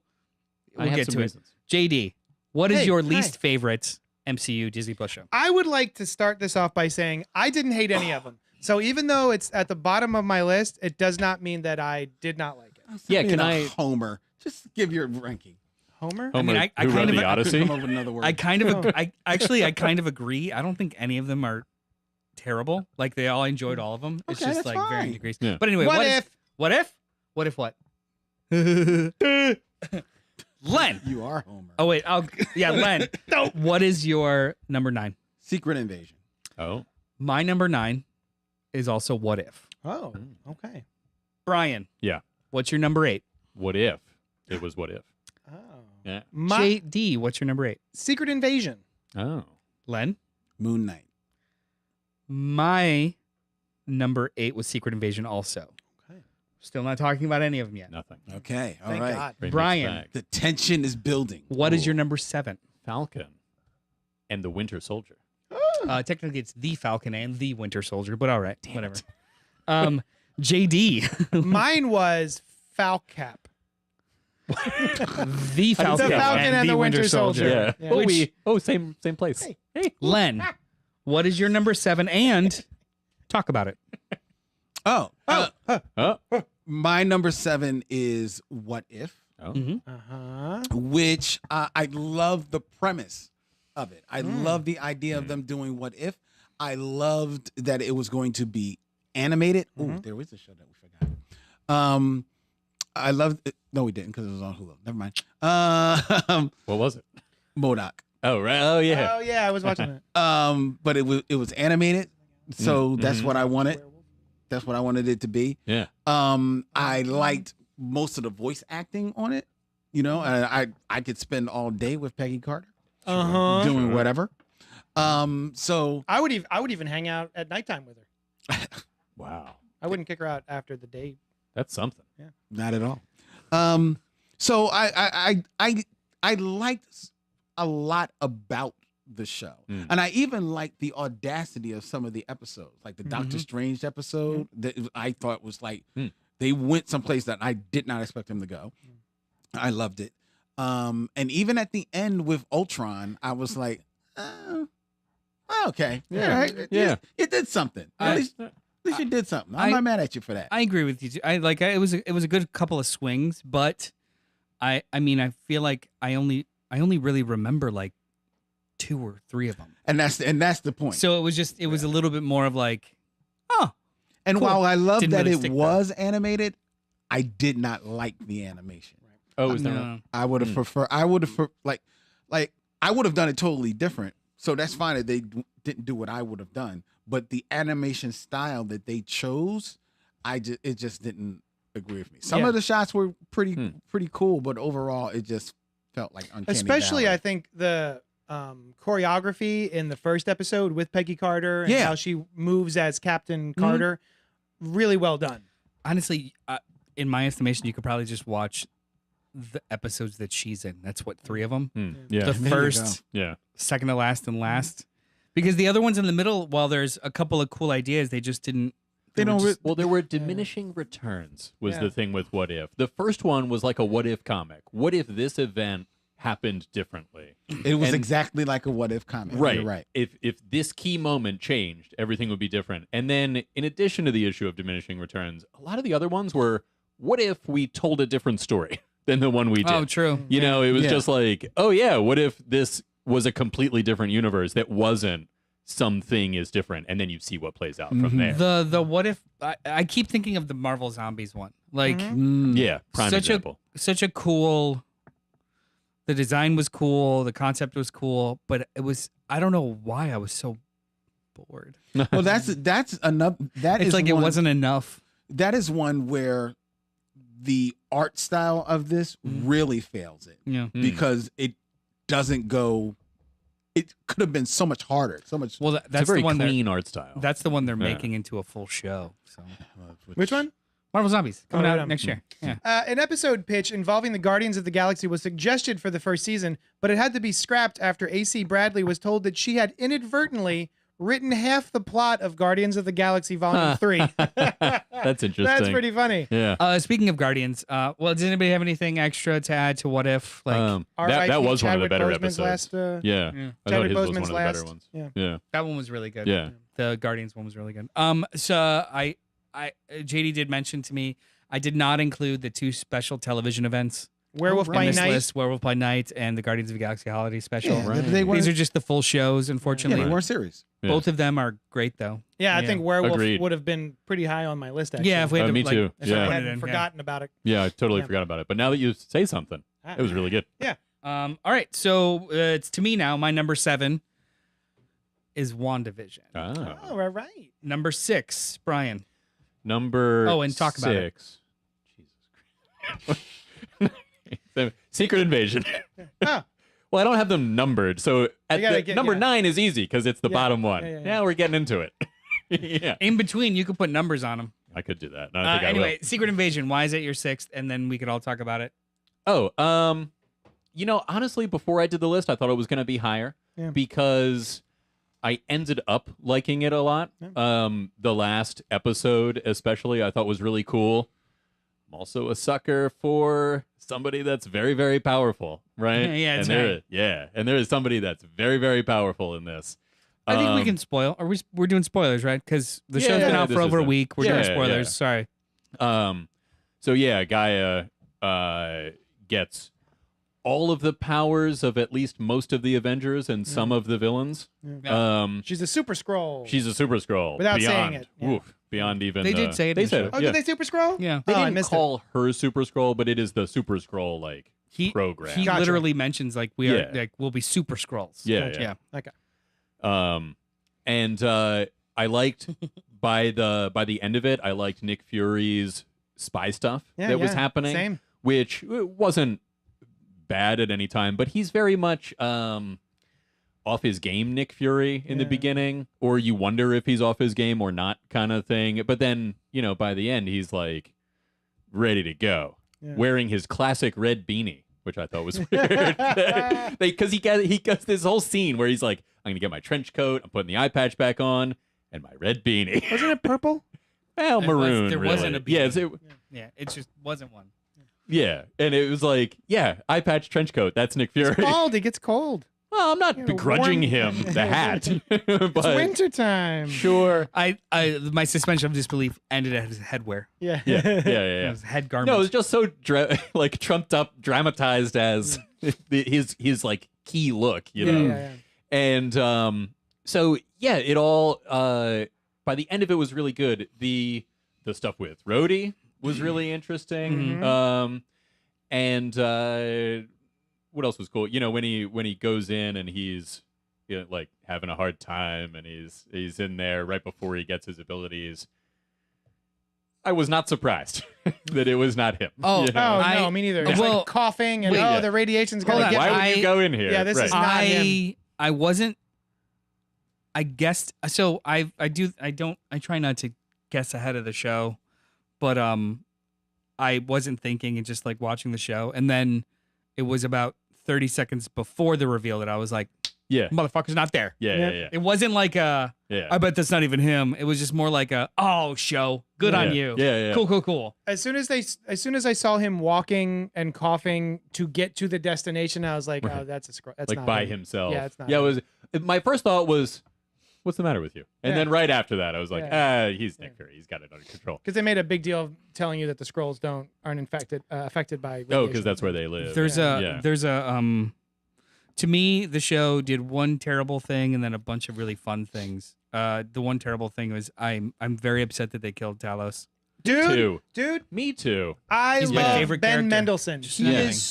I we'll have get some to reasons. it. JD, what is Hey, your hi. least favorite MCU Disney Plus show? I would like to start this off by saying I didn't hate any of them. So even though it's at the bottom of my list, it does not mean that I did not like it. Yeah, Being can a I- Homer? Just give your ranking. Homer? Homer, I who kind wrote of- the I Odyssey? Come up with another word. I kind of I kind of agree. I don't think any of them are terrible. Like they all enjoyed all of them. It's Okay, just that's like varying fine. degrees. Yeah. But anyway, What is- if? what if? What if what? Len. You are Homer. Oh wait, Len. No. What is your number 9? Secret Invasion. Oh. My number 9 is also What If. Oh, okay. Brian. Yeah. What's your number 8? What if? It was What If. Oh. Yeah. My JD, what's your number 8? Secret Invasion. Oh. Len. Moon Knight. My number 8 was Secret Invasion also. Okay. Still not talking about any of them yet. Nothing. Okay. All right. Thank God. Very mixed Brian. bag. The tension is building. What is your Ooh. number 7? Falcon and the Winter Soldier. Technically, it's the Falcon and the Winter Soldier, but all right, whatever. JD, Mine was Falcap. the Falcon, The Falcon and the Winter Soldier. Yeah. Yeah. Oh, same place. Hey. Len, what is your number 7? And talk about it. Oh. Oh. My number 7 is What If, Oh. Mhm. Uh-huh. which I love the premise of it. I love the idea of them doing What If. I loved that it was going to be animated. Ooh, there was a show that we forgot. I loved it. No, we didn't because it was on Hulu. Never mind. What was it? MODOK. Oh, right. Oh, yeah. Oh yeah, I was watching that. But it was animated, so that's what I wanted. That's what I wanted it to be. Yeah. I liked most of the voice acting on it. You know, and I could spend all day with Peggy Carter doing whatever. So I would even hang out at nighttime with her. Wow. I wouldn't kick her out after the day. That's something. Yeah. Not at all. So I liked a lot about the show, and I even liked the audacity of some of the episodes, like the Doctor Strange episode that I thought was like they went someplace that I did not expect them to go. I loved it. And even at the end with Ultron, I was like, okay, it did something. At least you did something. I'm not mad at you for that. I agree with you too. It was a good couple of swings, but I mean I feel like I only really remember like 2 or 3 of them. And that's the point. So it was a little bit more of like, oh. And cool. while I love Didn't that really it was animated, I did not like the animation. Oh, is that I would have preferred. I would have like I would have done it totally different. So that's fine that they didn't do what I would have done. But the animation style that they chose, it just didn't agree with me. Some of the shots were pretty cool, but overall it just felt like uncanny Especially, valley. I think the choreography in the first episode with Peggy Carter and how she moves as Captain Carter, really well done. Honestly, in my estimation, you could probably just watch the episodes that she's in. That's what, 3 of them. Yeah. The first, second to last, and last. Because the other ones in the middle, while there's a couple of cool ideas, they just didn't. Well, there were diminishing returns was the thing with What If. The first one was like a What If comic. What if this event happened differently? It was exactly like a What If comic. Right. You're right. If this key moment changed, everything would be different. And then in addition to the issue of diminishing returns, a lot of the other ones were, what if we told a different story than the one we did? Oh, true. You know, it was just like, oh yeah, what if this was a completely different universe that wasn't something is different, and then you see what plays out from there. The What If, I keep thinking of the Marvel Zombies one. Like, yeah, prime example. Such a cool. The design was cool, the concept was cool, but it was, I don't know why I was so bored. Well, that's enough. It's like it wasn't enough. That is one where the art style of this really fails it. Yeah. Because it doesn't go. It could have been so much harder. So much. Well, that's it's a very the one clean art style. That's the one they're making into a full show. So. Which one? Marvel Zombies coming out next year. Yeah. An episode pitch involving the Guardians of the Galaxy was suggested for the first season, but it had to be scrapped after AC Bradley was told that she had inadvertently written half the plot of Guardians of the Galaxy Volume 3. That's interesting. That's pretty funny. Yeah. Speaking of Guardians, well, does anybody have anything extra to add to What If? Like that was one of the better Boseman's episodes. last, yeah. I thought his was one of the better ones. Yeah. That one was really good. Yeah. The Guardians one was really good. So I JD did mention to me, I did not include the 2 special television events. Werewolf by this Night. List, Werewolf by Night, and the Guardians of the Galaxy Holiday Special. Yeah, These are just the full shows, unfortunately. Yeah, they weren't series. Yeah. Both of them are great, though. Yeah, I think Werewolf Agreed. would have been pretty high on my list, actually. Yeah, if we had to, me too. If I Yeah. hadn't forgotten about it. Yeah, I totally forgot about it. But now that you say something, it was really good. Yeah. All right, so it's to me now. My number 7 is WandaVision. Ah. Oh, all right. Number 6, Brian. Number and talk about it. 6. Jesus Christ. Secret Invasion. Oh. Well, I don't have them numbered, so number 9 is easy because it's the bottom one. Yeah. Now we're getting into it. Yeah, In between, you could put numbers on them. I could do that. No, I think Anyway, I will. Secret Invasion. Why is it your 6th? And then we could all talk about it. Oh, you know, honestly, before I did the list, I thought it was going to be higher because I ended up liking it a lot. The last episode, especially, I thought was really cool. I'm also a sucker for somebody that's very, very powerful, right? Yeah, that's right. And there is somebody that's very, very powerful in this. I think we can spoil. We're doing spoilers, right? Because the show's been out for over a week. We're doing spoilers. Sorry. So yeah, Gaia gets all of the powers of at least most of the Avengers and some of the villains. She's a Super Skrull. She's a Super Skrull. Without beyond, saying it. Yeah. Beyond even. They did say it. They said it. Oh, did they Super Skrull? Yeah. They I didn't missed call her Super Skrull, but it is the Super Skrull program. He Gotcha. literally mentions like we'll be Super Skrulls. Yeah. Okay. And I liked by the end of it, I liked Nick Fury's spy stuff that was happening, Same. which wasn't bad at any time, but he's very much off his game Nick Fury in the beginning, or you wonder if he's off his game or not kind of thing. But then, by the end, he's like ready to go, wearing his classic red beanie, which I thought was weird. Because he gets this whole scene where he's like, I'm going to get my trench coat, I'm putting the eye patch back on, and my red beanie. Wasn't it purple? Well, maroon. There really. wasn't a beanie. It just wasn't one. Yeah, and it was like, eye patch, trench coat. That's Nick Fury. It's cold. It gets cold. Well, I'm not begrudging him the hat. But It's wintertime. Sure. My suspension of disbelief ended at his headwear. Yeah. His head garment. No, it was just so trumped up, dramatized as his like key look, Yeah. And so it all by the end of it was really good. The stuff with Rhodey was really interesting. Mm-hmm. And what else was cool? When he goes in and he's like having a hard time, and he's in there right before he gets his abilities. I was not surprised that it was not him. Oh, no, me neither. It's like coughing and the radiation's gonna get. Why would you go in here? Yeah, this is not him. I wasn't. I guessed. So I try not to guess ahead of the show, but I wasn't thinking and just like watching the show, and then it was about 30 seconds before the reveal that I was like, motherfucker's not there. Yeah. It wasn't like I bet that's not even him. It was just more like show. Good on you. Yeah. Cool. As soon as I saw him walking and coughing to get to the destination, I was like, oh, that's a scroll. That's like not by him. himself. Yeah, it's not. Yeah, him. it was. My first thought was, what's the matter with you? And then right after that, I was like, he's Nick Fury. He's got it under control. Because they made a big deal of telling you that the Skrulls aren't affected by radiation. Oh, because that's where they live. There's to me, the show did one terrible thing and then a bunch of really fun things. The one terrible thing was I'm very upset that they killed Talos. Dude, me too. I He's my love favorite Ben character. Mendelsohn. He nothing. is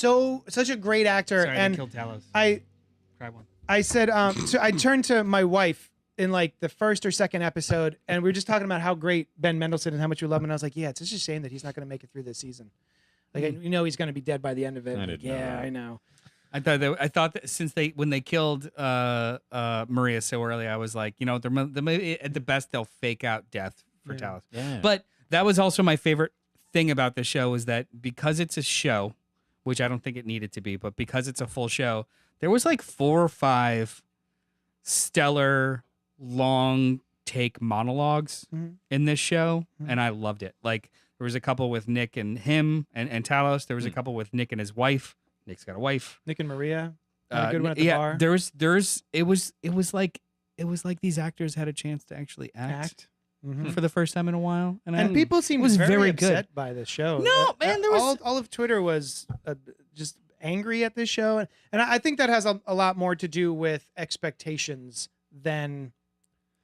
such a great actor. Sorry, and they killed Talos. Try one. I said, so I turned to my wife in like the first or second episode, and we were just talking about how great Ben Mendelsohn and how much we love him. And I was like, yeah, it's just a shame that he's not going to make it through this season. Like, he's going to be dead by the end of it. I didn't know yeah, that. I know. I thought that since when they killed Maria so early, I was like, at the best they'll fake out death for Talos. Yeah. But that was also my favorite thing about the show is that because it's a show, which I don't think it needed to be, but because it's a full show, there was like 4 or 5 stellar long take monologues in this show, and I loved it. Like there was a couple with Nick and him and Talos. There was a couple with Nick and his wife. Nick's got a wife. Nick and Maria. Had a good one at the bar. It was like these actors had a chance to actually act. For the first time in a while, and people seemed very upset by the show. No, man, there was all of Twitter was just angry at this show, and I think that has a lot more to do with expectations than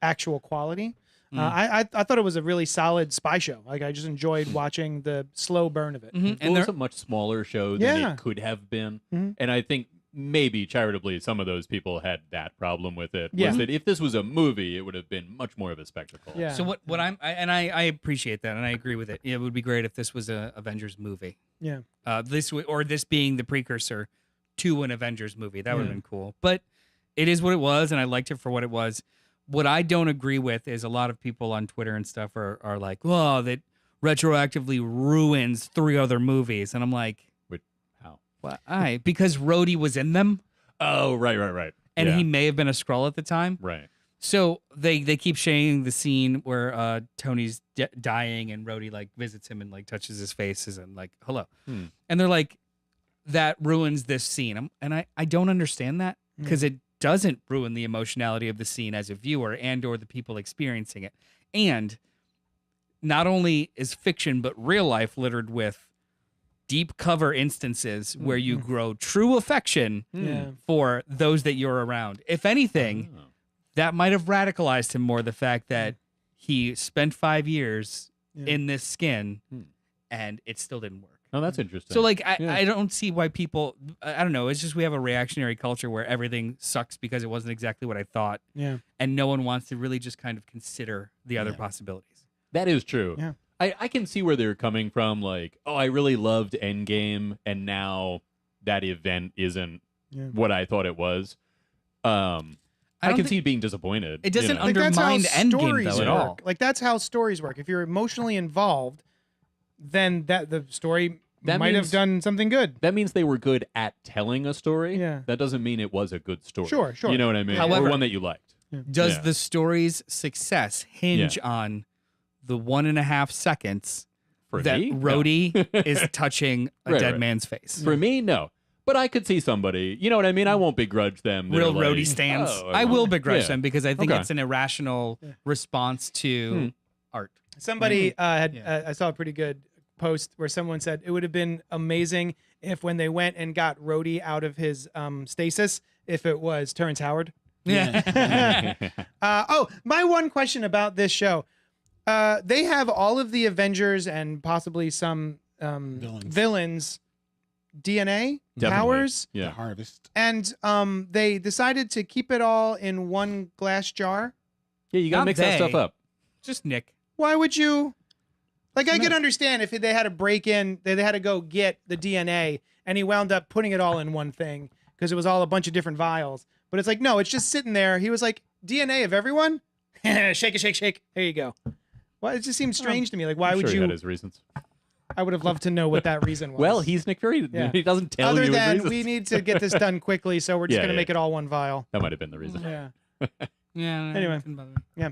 actual quality. I thought it was a really solid spy show. Like I just enjoyed watching the slow burn of it. And it was a much smaller show than it could have been, and I think maybe charitably some of those people had that problem with it. Was that if this was a movie, it would have been much more of a spectacle. Yeah. So I appreciate that, and I agree with it. It would be great if this was a Avengers movie. Yeah. This being the precursor to an Avengers movie, that would have been cool. But it is what it was, and I liked it for what it was. What I don't agree with is a lot of people on Twitter and stuff are like, "Well, that retroactively ruins 3 other movies," and I'm like, how? Why? Because Rhodey was in them. Oh, right. And he may have been a Skrull at the time. Right. So they keep showing the scene where Tony's dying and Rhodey like visits him and like touches his face and like hello, and they're like that ruins this scene. And I don't understand that because it doesn't ruin the emotionality of the scene as a viewer and or the people experiencing it. And not only is fiction but real life littered with deep cover instances where you grow true affection for those that you're around. If anything, that might have radicalized him more, the fact that he spent 5 years in this skin and it still didn't work. Oh, that's interesting. So, like, I don't see why people, I don't know, it's just we have a reactionary culture where everything sucks because it wasn't exactly what I thought. Yeah. And no one wants to really just kind of consider the other possibilities. That is true. Yeah. I can see where they're coming from. Like, oh, I really loved Endgame, and now that event isn't what I thought it was. I can see being disappointed. It doesn't Like, that's how undermine Endgame stories though work. at all. Like that's how stories work. If you're emotionally involved, then the story might have done something good. That means they were good at telling a story. Yeah. That doesn't mean it was a good story. Sure. You know what I mean? However, or one that you liked. Does the story's success hinge on the 1.5 seconds For that me? Rhodey is touching a dead man's face? For me, no. But I could see somebody, you know what I mean? I won't begrudge them. Real They're Rhodey like, stands. "Oh, I will begrudge them because I think Okay. it's an irrational response to art. Somebody I saw a pretty good post where someone said it would have been amazing if when they went and got Rhodey out of his stasis, if it was Terrence Howard. Yeah. My one question about this show. They have all of the Avengers and possibly some villains DNA powers. The harvest. And they decided to keep it all in one glass jar. Yeah, you got to Not mix that stuff they. up. Just Nick. Why would you? Like, I could understand if they had to break in, they had to go get the DNA, and he wound up putting it all in one thing because it was all a bunch of different vials. But it's like, no, it's just sitting there. He was like, DNA of everyone? Shake it, shake, shake. There you go. Well, it just seems strange to me. Like, why I'm would sure you? He had his reasons. I would have loved to know what that reason was. Well, he's Nick Fury. Yeah. He doesn't tell Other you his than reasons. we need to get this done quickly, so we're just Yeah, going to yeah. make it all one vial. That might have been the reason. Yeah. Yeah. Anyway. didn't bother me. Yeah.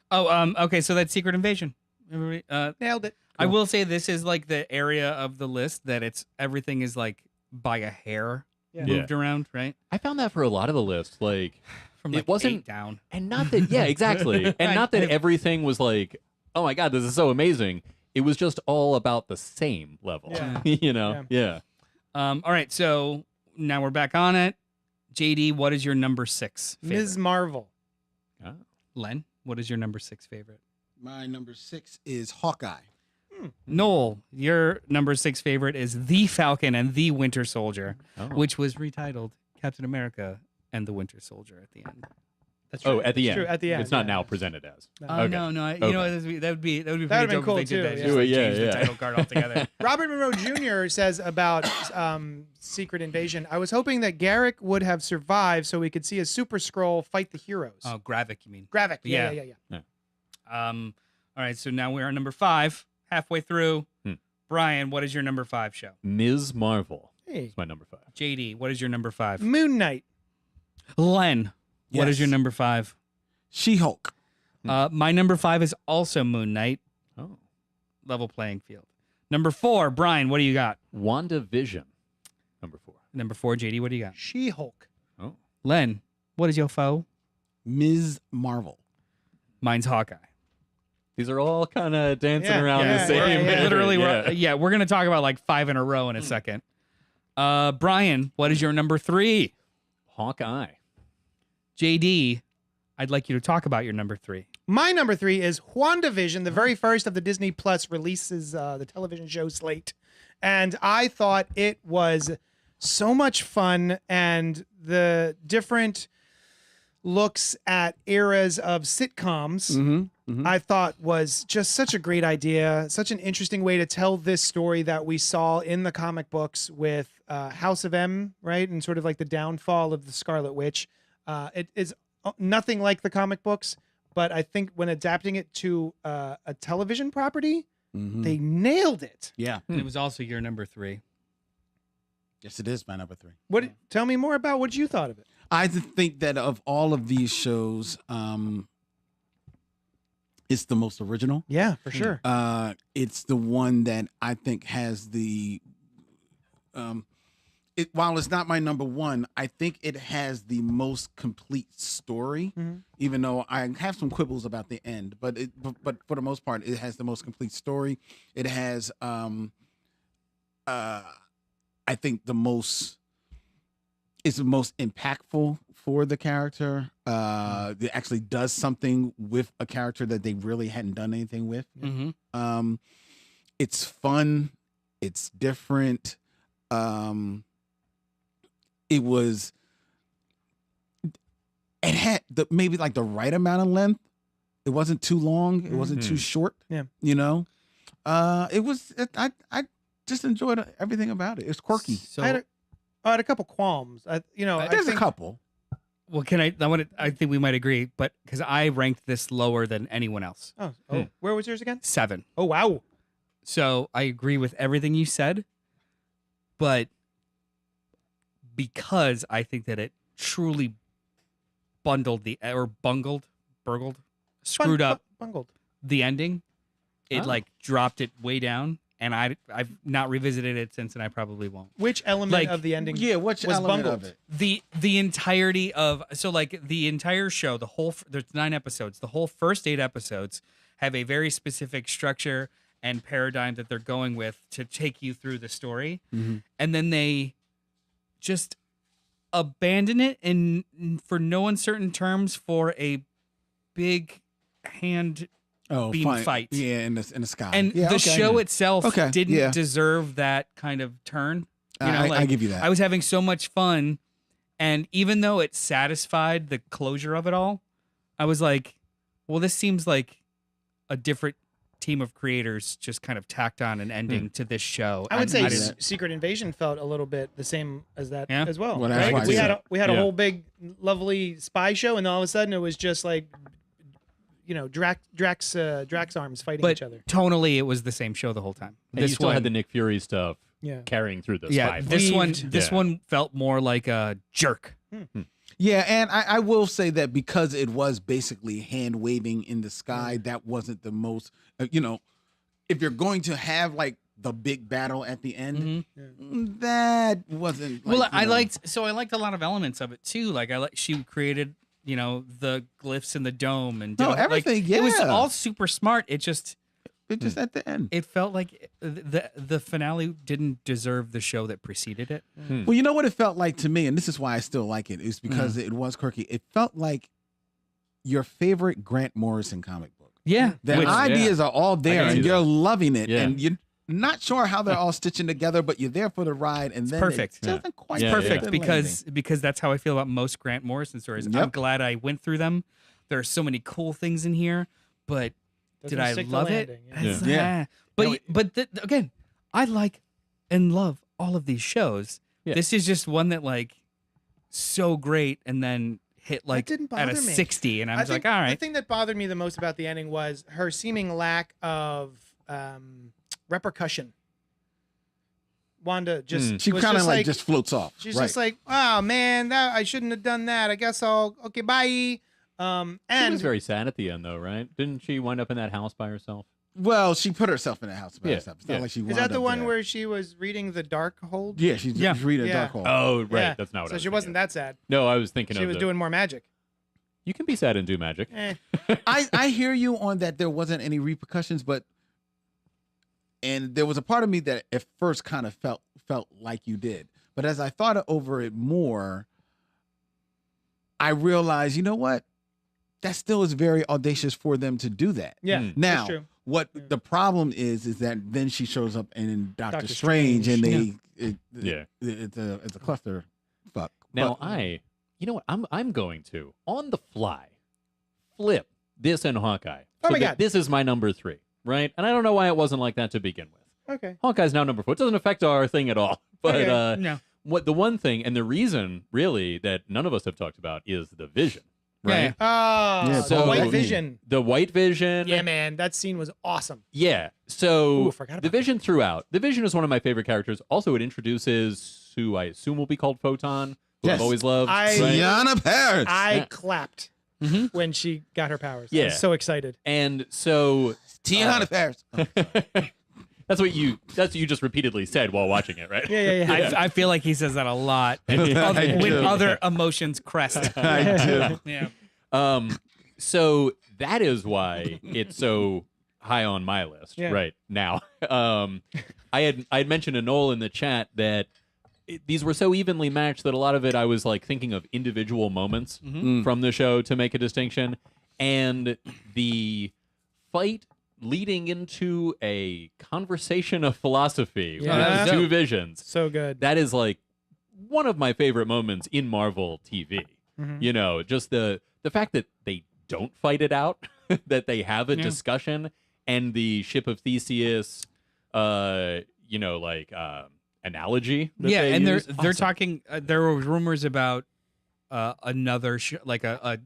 Oh, okay. So that's Secret Invasion. Everybody, Nailed it. I will say this is like the area of the list that everything is like by a hair moved around, right? I found that for a lot of the lists. Like, From it like wasn't 8 down. And not that, yeah, exactly. And not that everything was like, oh my God, this is so amazing. It was just all about the same level. Yeah. You know? Yeah. All right. So now we're back on it. JD, what is your number 6 favorite? Ms. Marvel. Oh. Len, what is your number 6 favorite? My number 6 is Hawkeye. Noel, your number 6 favorite is The Falcon and the Winter Soldier, Oh. which was retitled Captain America and the Winter Soldier at the end. That's Oh, at the It's end. true, at the end, It's not yeah. now presented as. No. Okay. No, you Okay. know that would be pretty That'd been dope cool, if they did too, that. yeah. Just like Yeah, change the yeah. title card altogether. Robert Monroe Jr. says about Secret Invasion, I was hoping that Garrick would have survived so we could see a Super Skrull fight the heroes. Oh, Gravik, you mean? Gravik. Yeah. All right, so now we're on number 5, halfway through. Brian, what is your number 5 show? Ms. Marvel Hey. is my number 5. JD, what is your number 5? Moon Knight. Len, what is Yes. your number 5? She-Hulk. My number 5 is also Moon Knight. Oh. Level playing field. Number 4, Brian, what do you got? WandaVision, number 4. Number 4, JD, what do you got? She-Hulk. Oh. Len, what is your foe? Ms. Marvel. Mine's Hawkeye. These are all kind of dancing Yeah, around yeah, the same. yeah, yeah. Literally, yeah. we're going to talk about like 5 in a row in a second. Brian, what is your number 3? Hawkeye. JD, I'd like you to talk about your number 3. My number 3 is WandaVision, the very first of the Disney Plus releases, the television show slate. And I thought it was so much fun, and the different looks at eras of sitcoms I thought was just such a great idea, such an interesting way to tell this story that we saw in the comic books with House of M, right? And sort of like the downfall of the Scarlet Witch. It is nothing like the comic books, but I think when adapting it to a television property, they nailed it. Yeah. And it was also your number 3. Yes, it is my number 3. What? Tell me more about what you thought of it. I think that of all of these shows, it's the most original. Yeah, for sure. It's the one that I think has the while it's not my number 1, I think it has the most complete story. Even though I have some quibbles about the end, but for the most part, it has the most complete story. It has I think it's the most impactful for the character. It actually does something with a character that they really hadn't done anything with. It's fun. It's different. It had maybe like the right amount of length. It wasn't too long. It wasn't too short. Yeah. You know, I just enjoyed everything about it. It's quirky. So I had a couple qualms. There's a couple. Well, I think we might agree, but because I ranked this lower than anyone else. Oh, where was yours again? 7. Oh, wow. So I agree with everything you said, but because I think that it truly bungled, Bungled. the ending, it like dropped it way down, and I've not revisited it since, and I probably won't. Which element of the ending? Yeah, which was element bungled? of it? The entirety of the entire show, there's 9 episodes. The whole first 8 episodes have a very specific structure and paradigm that they're going with to take you through the story, and then they just abandon it and for no uncertain terms for a big hand beam fight. Yeah, in the sky. And the show itself didn't deserve that kind of turn. I give you that. I was having so much fun, and even though it satisfied the closure of it all, I was like, well, this seems like a different team of creators just kind of tacked on an ending to this show. I would say Secret Invasion felt a little bit the same as that as well. Right? We had a whole big, lovely spy show, and all of a sudden it was just like, Drax arms fighting each other. Tonally, it was the same show the whole time. And you still had the Nick Fury stuff carrying through the spy. This one felt more like a jerk. Yeah, and I will say that because it was basically hand waving in the sky, that wasn't the most, if you're going to have like the big battle at the end, that wasn't. I liked a lot of elements of it too. Like she created, the glyphs in the dome and everything. It was all super smart. It just at the end. It felt like the finale didn't deserve the show that preceded it. Well, you know what it felt like to me, and this is why I still like it, is because it was quirky. It felt like your favorite Grant Morrison comic book. Yeah. The ideas are all there, and you're loving it, Yeah. and you're not sure how they're all stitching together, but you're there for the ride, and then perfect. it doesn't quite Perfect because that's how I feel about most Grant Morrison stories. Yep. I'm glad I went through them. There are so many cool things in here, but did I love it? But again, I like and love all of these shows. Yeah. This is just one that so great and then hit at a 60, and I was like, all right. The thing that bothered me the most about the ending was her seeming lack of repercussion. Wanda just she kind of just floats off. She's just like, oh man, I shouldn't have done that. I guess okay, bye. And she was very sad at the end, though, right? Didn't she wind up in that house by herself? Well, she put herself in the house by herself. It's not like she wound Is that the up one there. where she was reading the Darkhold? Yeah, she's reading the Darkhold. Oh, right. Yeah. That's not what I was she wasn't that sad. No, I was thinking she was doing more magic. You can be sad and do magic. I hear you on that there wasn't any repercussions, and there was a part of me that at first kind of felt like you did. But as I thought over it more, I realized, you know what? That still is very audacious for them to do that. Yeah. Now, that's true. what the problem is that then she shows up in Doctor Strange, and it's a cluster fuck. Now you know what? I'm going to on the fly flip this and Hawkeye. Oh my God. This is my number 3, right? And I don't know why it wasn't like that to begin with. Okay. Hawkeye's now number 4. It doesn't affect our thing at all. But no. What the one thing and the reason really that none of us have talked about is the Vision. Right. Oh, so the White Vision. The White Vision. Yeah, man, that scene was awesome. Yeah. So I forgot about the Vision throughout. The Vision is one of my favorite characters. Also, it introduces who I assume will be called Photon, who I've always loved. Tiana Paris. I clapped when she got her powers. Yeah. I was so excited. And so Tiana Paris. That's what you just repeatedly said while watching it, right? Yeah. I feel like he says that a lot when other emotions crest. I do. Yeah. So that is why it's so high on my list right now. I had mentioned to Noel in the chat that these were so evenly matched that a lot of it I was thinking of individual moments from the show to make a distinction, and the fight leading into a conversation of philosophy with the two visions. So good. That is one of my favorite moments in Marvel TV. Just the fact that they don't fight it out, that they have a discussion, and the ship of Theseus, analogy. That Yeah, they and use. they're talking. There were rumors about another like a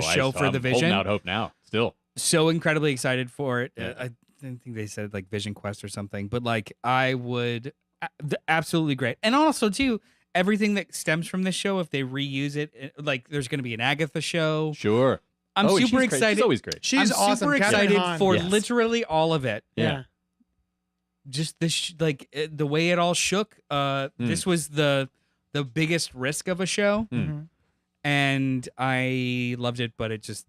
show for the Vision. Holding out hope now. Still, so incredibly excited for it. Yeah. I think they said like Vision Quest or something, but like I would absolutely great. And also too, everything that stems from this show, if they reuse it, like there's going to be an Agatha show. sure. I'm super she's great. excited. She's always great. She's I'm awesome. super Catherine excited Hahn. for Yes. literally all of it. Yeah. Just this, the way it all shook. This was the biggest risk of a show, Mhm. and I loved it. But it just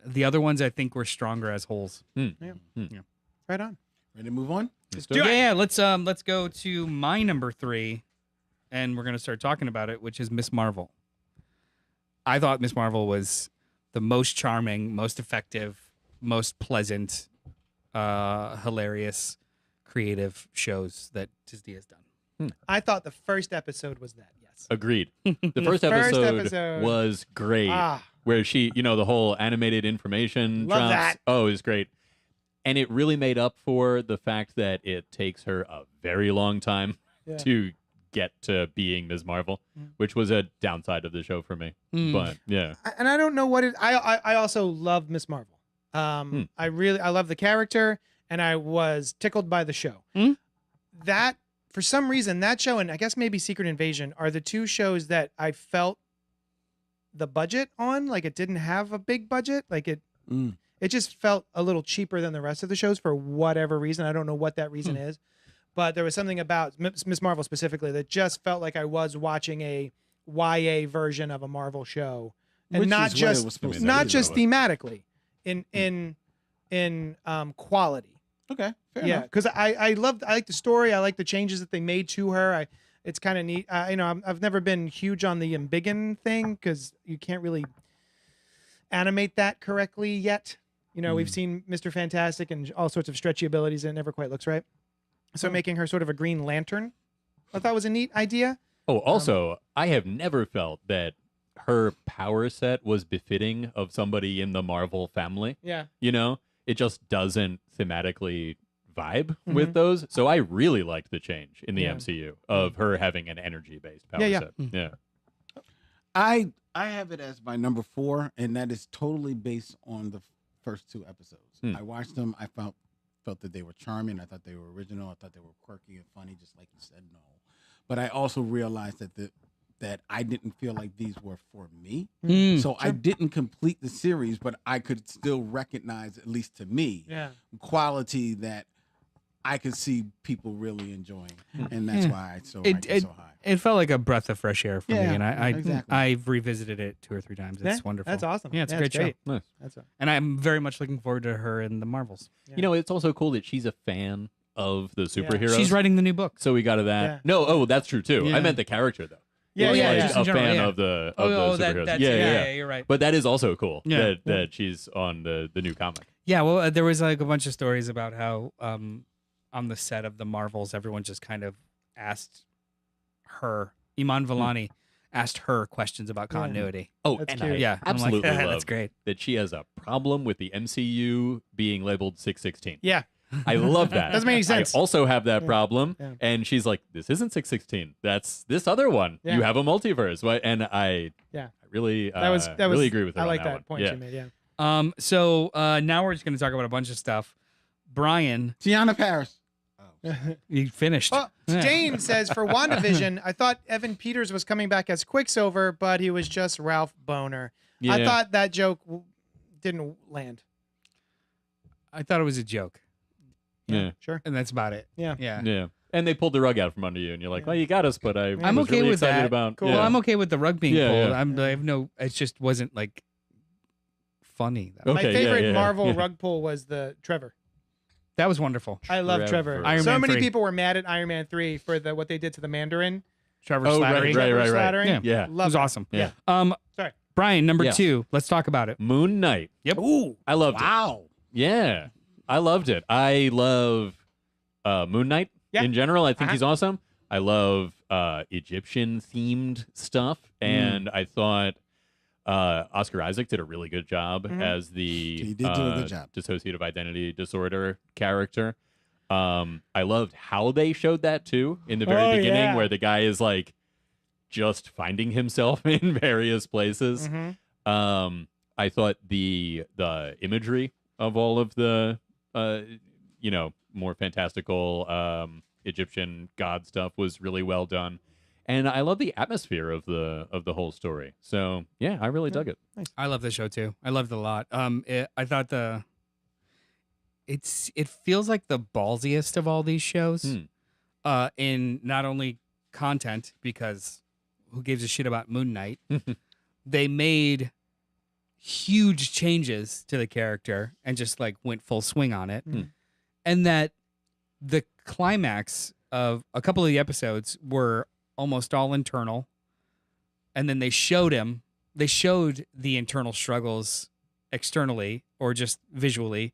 the other ones I think were stronger as wholes. Right on. Ready to move on? Let's do it. Yeah, let's go to my number 3, and we're gonna start talking about it, which is Miss Marvel. I thought Miss Marvel was the most charming, most effective, most pleasant, hilarious, creative shows that Disney has done. I thought the first episode was that. Yes. Agreed. The first first episode episode. was great. Where she, the whole animated information Love drops. that. Oh, it was great. And it really made up for the fact that it takes her a very long time Yeah. to get to being Ms. Marvel, which was a downside of the show for me. But yeah. And I don't know what it. I also love Miss Marvel. I love the character, and I was tickled by the show. That for some reason that show and I guess maybe Secret Invasion are the two shows that I felt the budget on. Like it didn't have a big budget. Like it just felt a little cheaper than the rest of the shows for whatever reason. I don't know what that reason is. But there was something about Miss Marvel specifically that just felt like I was watching a YA version of a Marvel show, and Which not is what it was just supposed to not be, just though. thematically, in quality. Okay, fair Yeah, enough. because I like the story. I like the changes that they made to her. It's kind of neat. I've never been huge on the Embiggen thing because you can't really animate that correctly yet. We've seen Mr. Fantastic and all sorts of stretchy abilities, and it never quite looks right. So making her sort of a Green Lantern, I thought was a neat idea. Oh, also, I have never felt that her power set was befitting of somebody in the Marvel family. Yeah. It just doesn't thematically vibe with those. So I really liked the change in the MCU of her having an energy-based power set. Yeah. I have it as my number 4, and that is totally based on the first 2 episodes. I watched them. I felt that they were charming. I thought they were original. I thought they were quirky and funny, just like you said, no. But I also realized that I didn't feel like these were for me. So I didn't complete the series, but I could still recognize, at least to me, quality that I could see people really enjoying. And that's why I ranked it so high. It felt like a breath of fresh air for me, and exactly. I've revisited it 2 or 3 times. It's wonderful. That's awesome. Yeah, it's a great show. Nice. And I'm very much looking forward to her in the Marvels. It's also cool that she's a fan of the superheroes. She's writing the new book. So we got to that. Yeah. No, that's true too. Yeah. I meant the character though. Yeah, Was yeah, like yeah. a In general, fan yeah. of the superheroes. That's yeah, you're right. But that is also cool Yeah. that she's on the new comic. Yeah, well, there was like a bunch of stories about how on the set of the Marvels, everyone just kind of asked her, Iman Vellani, asked her questions about continuity. Oh, That's and cute. I Yeah, I'm like, absolutely love that's great. that she has a problem with the MCU being labeled 616. Yeah. I love that. Doesn't make any sense. I also have that problem, Yeah. and she's like, "This isn't 616. That's this other one. Yeah. You have a multiverse." And I really, really agree with her. I on like that that one. point Yeah. you made. Yeah. So now we're just going to talk about a bunch of stuff. Brian, Tiana Paris. you finished. Well, Yeah. Jane says for WandaVision, I thought Evan Peters was coming back as Quicksilver, but he was just Ralph Boner. I Yeah. thought that joke didn't land. I thought it was a joke, Yeah. Sure. and that's about it. Yeah. Yeah. Yeah. And they pulled the rug out from under you, and you're like, "Well, you got us," but I'm was okay really with excited that. about. Cool. Yeah. Well, I'm okay with the rug being Yeah, pulled. yeah. I have no. It just wasn't like funny. Okay, My yeah, favorite yeah, Marvel yeah. rug pull was the Trevor. That was wonderful. I love Trevor. Trevor. Iron So Man many 3. people were mad at Iron Man 3 for what they did to the Mandarin. Trevor Oh, Slattery. right. Slattering. Yeah. Yeah. It Love was it. awesome. Yeah. Sorry. Brian, number Yes. 2. Let's talk about it. Moon Knight. Yep. Ooh. I loved it. Wow. Yeah, I loved it. I love Moon Knight Yeah. in general. I think Uh-huh. he's awesome. I love Egyptian themed stuff, and I thought Oscar Isaac did a really good job as the He did do a good job. dissociative identity disorder character. I loved how they showed that too in the very beginning, where the guy is like just finding himself in various places. I thought the imagery of all of the more fantastical Egyptian god stuff was really well done. And I love the atmosphere of the whole story. So yeah, I really dug it. Nice. I love the show too. I loved it a lot. I thought it feels like the ballsiest of all these shows. In not only content, because who gives a shit about Moon Knight? They made huge changes to the character and just like went full swing on it. And that the climax of a couple of the episodes were almost all internal, and then they showed the internal struggles externally or just visually.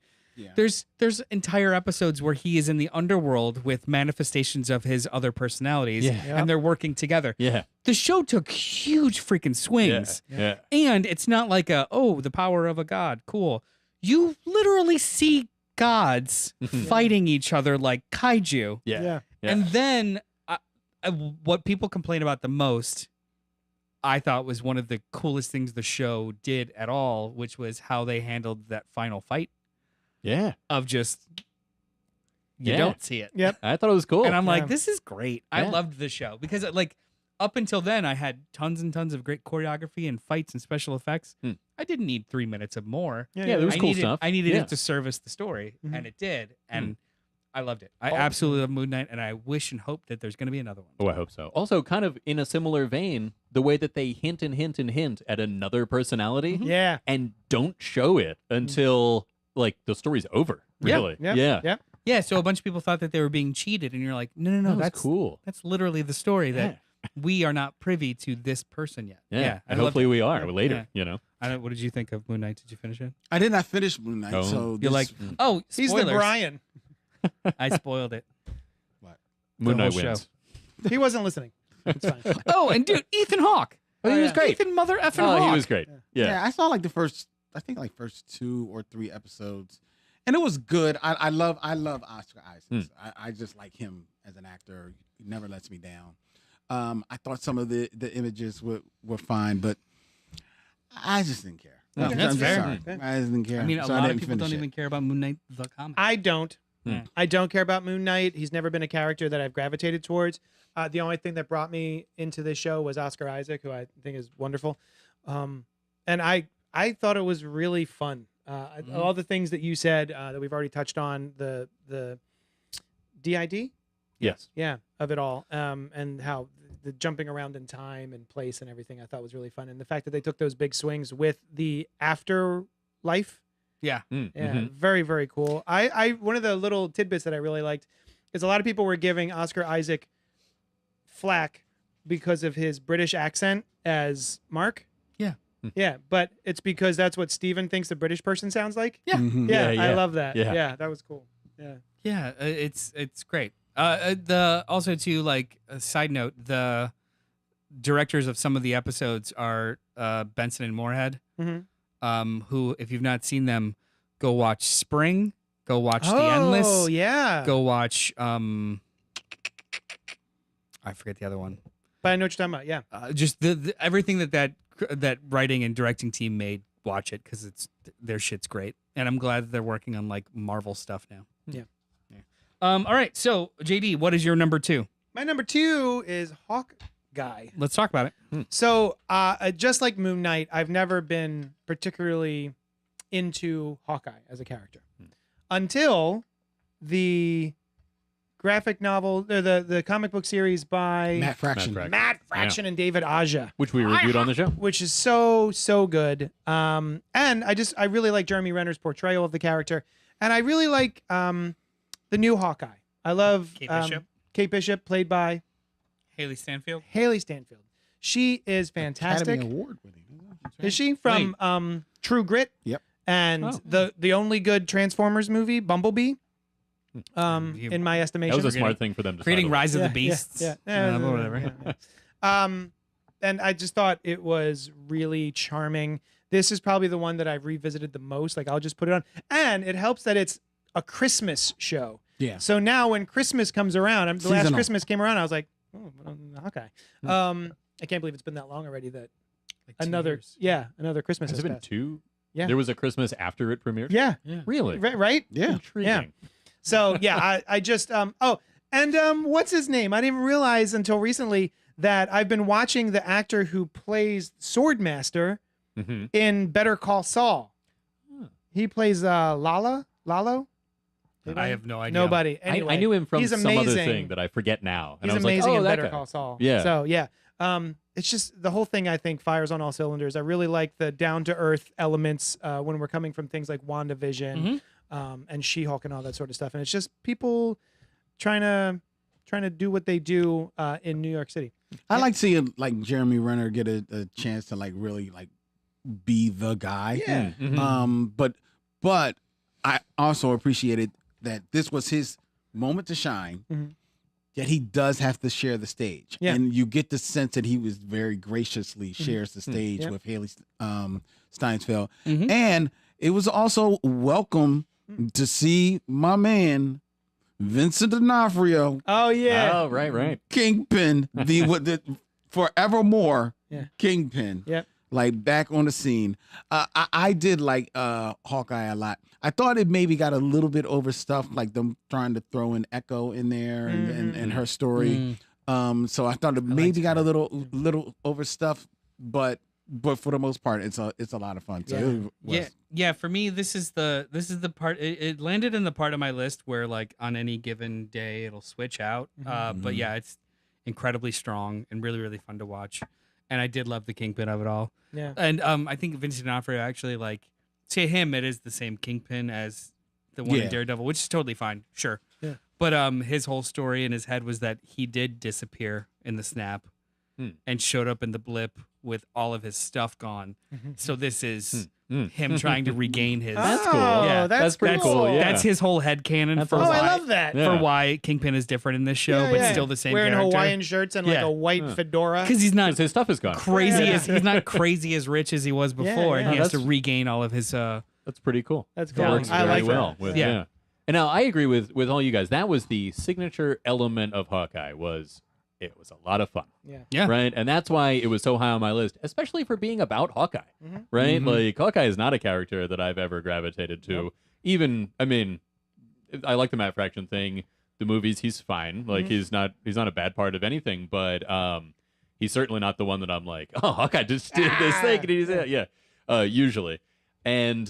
There's entire episodes where he is in the underworld with manifestations of his other personalities, and they're working together. The show took huge freaking swings. And it's not like the power of a god, cool. You literally see gods fighting each other like kaiju. And then what people complain about the most, I thought was one of the coolest things the show did at all, which was how they handled that final fight. Of just you don't see it. I thought it was cool. And I'm like, this is great. I loved the show because like up until then I had tons and tons of great choreography and fights and special effects. I didn't need 3 minutes of more. There was cool stuff. I needed it to service the story, and it did. And I loved it. I absolutely love Moon Knight, and I wish and hope that there's going to be another one. Oh, I hope so. Also, kind of in a similar vein, the way that they hint and hint and hint at another personality, and don't show it until like the story's over. Really, Yeah. So a bunch of people thought that they were being cheated, and you're like, no, that's cool. That's literally the story that we are not privy to this person yet. And hopefully we are later. You know. What did you think of Moon Knight? Did you finish it? I did not finish Moon Knight, so you're like, spoilers. He's the Brian. I spoiled it. What? Moon Knight wins. He wasn't listening. It's fine. And dude, Ethan Hawke. He was great. Ethan mother effing Hawke. He was great. Yeah, I saw like the first 2 or 3 episodes, and it was good. I love Oscar Isaac. I just like him as an actor. He never lets me down. I thought some of the images were fine, but I just didn't care. That's fair. I just didn't care. I mean, a lot of people don't even care about Moon Knight the comic. I don't. I don't care about Moon Knight. He's never been a character that I've gravitated towards. The only thing that brought me into this show was Oscar Isaac, who I think is wonderful. And I thought it was really fun. All the things that you said that we've already touched on, the DID? Yes. Yeah, of it all. And how the jumping around in time and place and everything I thought was really fun. And the fact that they took those big swings with the afterlife. Very, very cool. I one of the little tidbits that I really liked is a lot of people were giving Oscar Isaac flack because of his British accent as Mark. Yeah, but it's because that's what Steven thinks a British person sounds like. I love that. Yeah, that was cool. It's great. Also too, like a side note, the directors of some of the episodes are Benson and Moorhead. Who, if you've not seen them, go watch Spring, go watch The Endless. Oh, yeah. Go watch, I forget the other one. But I know what you're talking about, yeah. Just the everything that writing and directing team made, watch it, because their shit's great. And I'm glad that they're working on, like, Marvel stuff now. All right, so, JD, what is your number 2? My number 2 is Hawkeye. Let's talk about it. So, just like Moon Knight, I've never been particularly into Hawkeye as a character until the graphic novel, or the comic book series by Matt Fraction and David Aja, which we reviewed on the show, which is so good. And I really like Jeremy Renner's portrayal of the character, and I really like the new Hawkeye. I love Kate Bishop, played by Haley Stanfield. She is fantastic. Academy Award winning. Is she from True Grit? Yep. And the only good Transformers movie, Bumblebee. In my estimation, that was a smart thing for them to creating start Rise of the Beasts. Whatever. And I just thought it was really charming. This is probably the one that I've revisited the most. Like, I'll just put it on, and it helps that it's a Christmas show. Yeah. So now when Christmas comes around, the last Seasonal. Christmas came around, I was like, oh, Hawkeye. I can't believe it's been that long already. That Like 2 another years. another Christmas Has it been passed. 2? Yeah. There was a Christmas after it premiered? Yeah. Really? Right? Yeah. Intriguing. So yeah, I just what's his name? I didn't even realize until recently that I've been watching the actor who plays Swordmaster Mm-hmm. in Better Call Saul. Huh. He plays Lalo. I have no idea. Nobody. Anyway, I knew him from he's some other amazing. thing that I forget now. And He's I was amazing like, oh, in that Better guy. Call Saul. Yeah. So yeah, it's just the whole thing. I think fires on all cylinders. I really like the down to earth elements when we're coming from things like WandaVision and She-Hulk and all that sort of stuff. And it's just people trying to do what they do in New York City. I like seeing like Jeremy Renner get a chance to like really like be the guy. Yeah. Mhm. But I also appreciated that this was his moment to shine. Mhm. Yet he does have to share the stage, Yeah. and you get the sense that he was very graciously shares the stage Yep. with Haley Steinfeld, Mhm. and it was also welcome to see my man Vincent D'Onofrio, Oh yeah. Oh, right. Kingpin, the forevermore Yeah. Kingpin. Yep. Like back on the scene. I did like Hawkeye a lot. I thought it maybe got a little bit overstuffed, like them trying to throw an Echo in there and her story. So I thought it maybe got a little overstuffed, but for the most part, it's a lot of fun. So Yeah. it was, Yeah. For me, this is the part. It landed in the part of my list where, like, on any given day, it'll switch out. But yeah, it's incredibly strong and really, really fun to watch. And I did love the Kingpin of it all. Yeah. And I think Vincent D'Onofrio actually, like, to him, it is the same Kingpin as the one in Yeah. Daredevil, which is totally fine. Sure. Yeah. But his whole story in his head was that he did disappear in the snap and showed up in the blip with all of his stuff gone. So this is him trying to regain his. That's cool. Yeah, That's pretty cool. Yeah. That's his whole headcanon That's for awesome. why, I love that. Yeah. for why Kingpin is different in this show, but still the same Wearing character. Hawaiian shirts and like Yeah. a white fedora. Because he's not 'Cause his stuff is gone. crazy Yeah. as he's not crazy as rich as he was before, and yeah. he has to That's- regain all of his. That's pretty cool. That's It cool. works I very like well. that. With, Yeah. And now I agree with all you guys. That was the signature element of Hawkeye. It was a lot of fun. Yeah. Right. And that's why it was so high on my list, especially for being about Hawkeye. Right. Like Hawkeye is not a character that I've ever gravitated to. Nope. Even, I mean, I like the Matt Fraction thing. The movies, he's fine. Like he's not a bad part of anything, but he's certainly not the one that I'm like, oh, Hawkeye just did this thing. And he's usually. And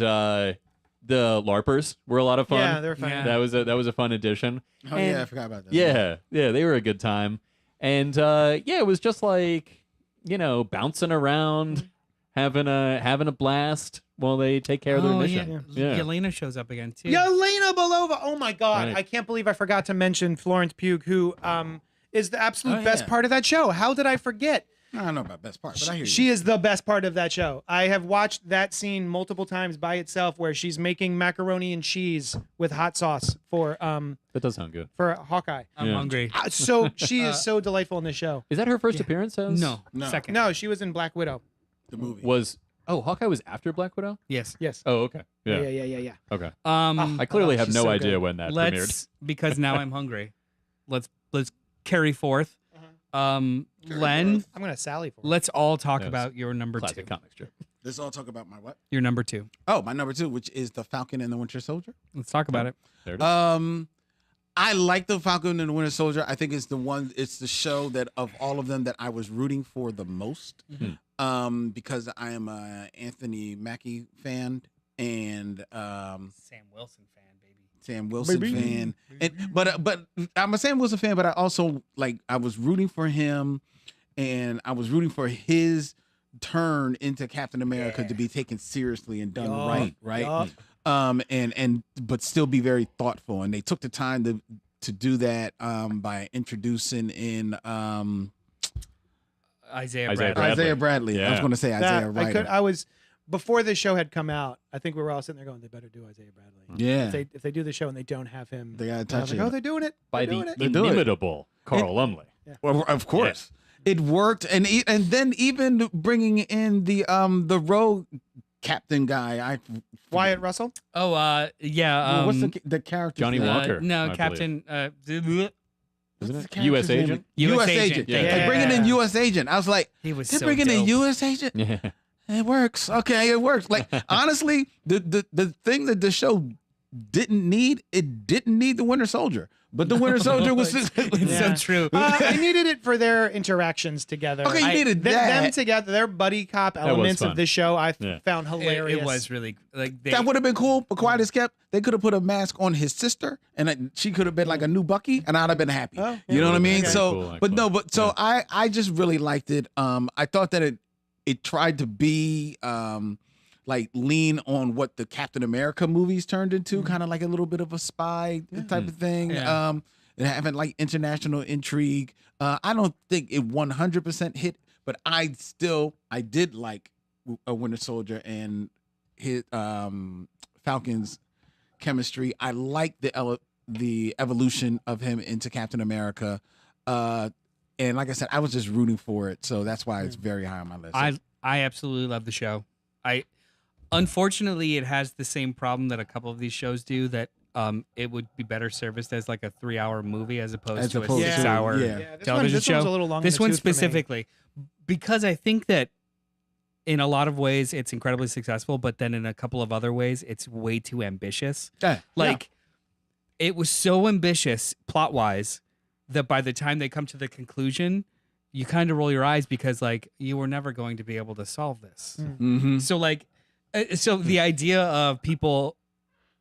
the LARPers were a lot of fun. Yeah, they're fun. Yeah. That was a fun addition. Oh And- yeah, I forgot about that. Yeah, they were a good time. And it was just like, bouncing around, having a blast while they take care of their mission. Yeah. Yelena shows up again too. Yelena Belova. Oh my God. Right. I can't believe I forgot to mention Florence Pugh, who is the absolute Oh, best yeah. part of that show. How did I forget? I don't know about best part, but I hear She you. is the best part of that show. I have watched that scene multiple times by itself where she's making macaroni and cheese with hot sauce for That does sound good. Hawkeye. I'm Yeah. hungry. So she is so delightful in this show. Is that her first appearance as? No, No. second. No, she was in Black Widow. The movie. Hawkeye was after Black Widow? Yes. Yes. Oh, okay. Yeah. Yeah. Okay. I I clearly Oh, have she's no so idea good. when that premiered. let's because now I'm hungry. Let's carry forth. Len, I'm gonna Sally for it. let's all talk Yes. about your number Classic 2. comic strip. Let's all talk about my what? Your number 2. Oh, my number 2, which is the Falcon and the Winter Soldier. Let's talk about it. There it is. I like the Falcon and the Winter Soldier. I think it's the show that of all of them that I was rooting for the most. Because I am a Anthony Mackie fan and Sam Wilson fan, baby. Sam Wilson fan. But I'm a Sam Wilson fan, but I also I was rooting for him and I was rooting for his turn into Captain America to be taken seriously and done right. But still be very thoughtful. And they took the time to do that by introducing in Isaiah Isaiah Bradley. Isaiah Bradley. I was Yeah. going to say Isaiah Ryder. I was before the show had come out. I think we were all sitting there going, "They better do Isaiah Bradley." Yeah. If they do the show and they don't have him, They gotta I was touch like, it. "Oh, they're doing it." By They're the doing it. They do it. inimitable Carl Lumley. Well, of course, it worked, and then even bringing in the rogue captain guy. Wyatt Russell. Oh, yeah. What's the character? Johnny Walker. No, I Captain. Isn't it? U.S. Agent. U.S. Agent. Yeah. They bringing in U.S. Agent. I was like, He was they're so bringing in dope. U.S. Agent. Yeah. It works. Okay, it works. Like honestly, the thing that the show didn't need the Winter Soldier, but the Winter Soldier was It's so true. I needed it for their interactions together. Okay, you needed them that. together. Their buddy cop elements fun. of this show I Yeah. found hilarious. It was really like That would have been cool, but quiet as kept. They could have put a mask on his sister, and she could have been like a new Bucky, and I'd have been happy. Oh, You know what I mean? okay. So, Cool, but no, actually. but so I just really liked it. I thought that it tried to be like lean on what the Captain America movies turned into, kind of like a little bit of a spy type of thing. Yeah. And having like international intrigue. I don't think it 100% hit, but I did like a Winter Soldier and his Falcon's chemistry. I like the evolution of him into Captain America. And like I said, I was just rooting for it, so that's why it's very high on my list. I absolutely love the show. Unfortunately, it has the same problem that a couple of these shows do, that it would be better serviced as like a 3-hour movie as opposed to a 6-hour television this show. one's a little long. This in the one tooth for me. specifically, because I think that in a lot of ways it's incredibly successful, but then in a couple of other ways it's way too ambitious. Like it was so ambitious plot wise that by the time they come to the conclusion, you kind of roll your eyes because like you were never going to be able to solve this. Mm-hmm. So like, so the idea of people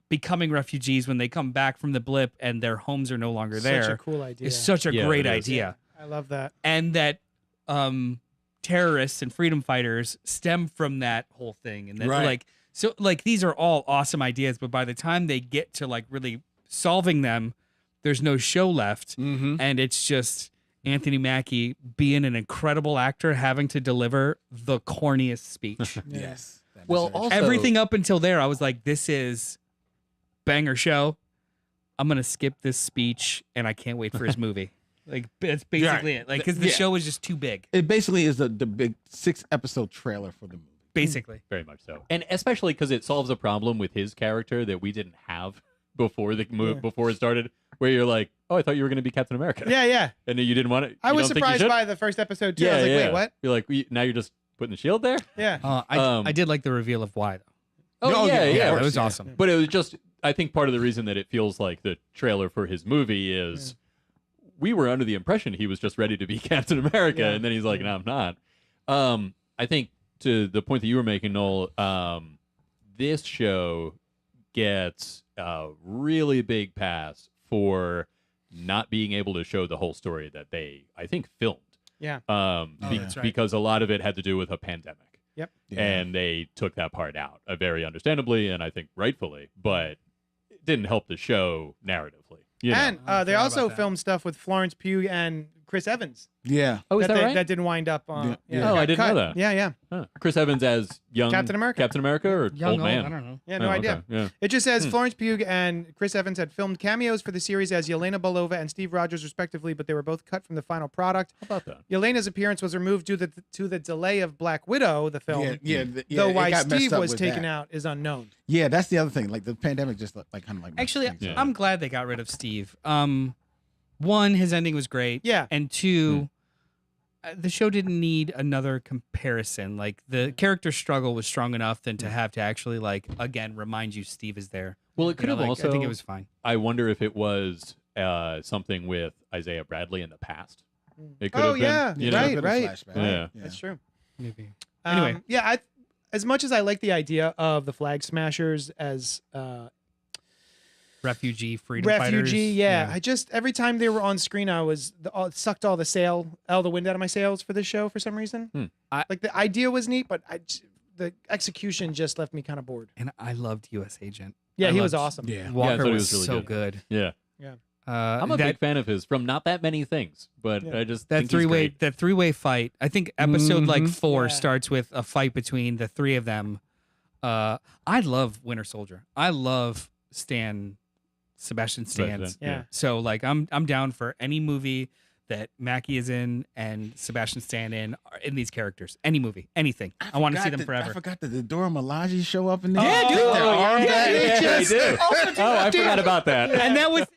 becoming refugees when they come back from the blip and their homes are no longer there Such a cool idea. is such a Yeah, great it is. idea. I love that. And that terrorists and freedom fighters stem from that whole thing. And then Right. like, so like these are all awesome ideas, but by the time they get to like really solving them, there's no show left. Mm-hmm. And it's just Anthony Mackie being an incredible actor, having to deliver the corniest speech. Yes. That Well, is very also- Everything up until there, I was like, this is banger show. I'm going to skip this speech and I can't wait for his movie. Like, that's basically it. Like, because the Yeah. show was just too big, It basically is the big 6-episode trailer for the movie. basically. Very much so, and especially because it solves a problem with his character that we didn't have before the before it started. Where you're like, oh, I thought you were going to be Captain America. Yeah. And you didn't want it. I was surprised by the first episode too. Yeah, I was like, yeah. wait, what? You're like, now you're just putting the shield there. Yeah. I did like the reveal of why, though. Oh, yeah, yeah, yeah. of That was yeah. awesome. But it was just, I think part of the reason that it feels like the trailer for his movie is we were under the impression he was just ready to be Captain America, and then he's like, no, I'm not. I think to the point that you were making, Noel, this show gets a really big pass for not being able to show the whole story that they, I think, filmed. Yeah. that's right. Because a lot of it had to do with a pandemic. Yep. And they took that part out, very understandably, and I think rightfully, but it didn't help the show narratively. You know? And I they forgot also about that. filmed stuff with Florence Pugh and Chris Evans. Yeah. Oh, is that they- right? That didn't wind up. Yeah. Yeah, Oh, got I didn't know cut. that. Yeah. Huh. Chris Evans as young Captain America. or Young, old man? I don't know. Yeah, no Oh, idea. okay. Yeah. It just says Florence Pugh and Chris Evans had filmed cameos for the series as Yelena Belova and Steve Rogers, respectively, but they were both cut from the final product. How about that? Yelena's appearance was removed due to the delay of Black Widow, the film. Though it why got messed Steve up was with taken that. out is unknown. Yeah, that's the other thing. Like the pandemic just like kind of like Actually, messed things Yeah. I'm glad they got rid of Steve. One, his ending was great. Yeah. And two, the show didn't need another comparison. Like the character struggle was strong enough than to have to actually like again remind you Steve is there. Well, it could You know, have like, also. I think it was fine. I wonder if it was something with Isaiah Bradley in the past. It could Oh, have been. yeah. You know? Right, Bit of right. flashback. Yeah. That's true. Maybe. Anyway, Anyway. yeah, as much as I like the idea of the Flag Smashers as Refugee freedom refugee, fighters. yeah, I just every time they were on screen, I was it sucked all the wind out of my sails for this show for some reason. Like the idea was neat, but the execution just left me kind of bored. And I loved U.S. Agent. Yeah, I he was loved- awesome. Yeah. Walker thought he was, was really so good. Yeah. I'm a big fan of his from not that many things, but Yeah. I just That think he's great. three-way fight. I think episode like 4 Yeah. starts with a fight between the three of them. I love Winter Soldier. I love Sebastian Stan. Sebastian, Yeah. So like I'm down for any movie that Mackie is in and Sebastian Stan in these characters. Any movie, anything. I want to see them forever. I forgot that the Dora Milaje show up in there. Yeah, dude. They do. Oh, I forgot about that. And that was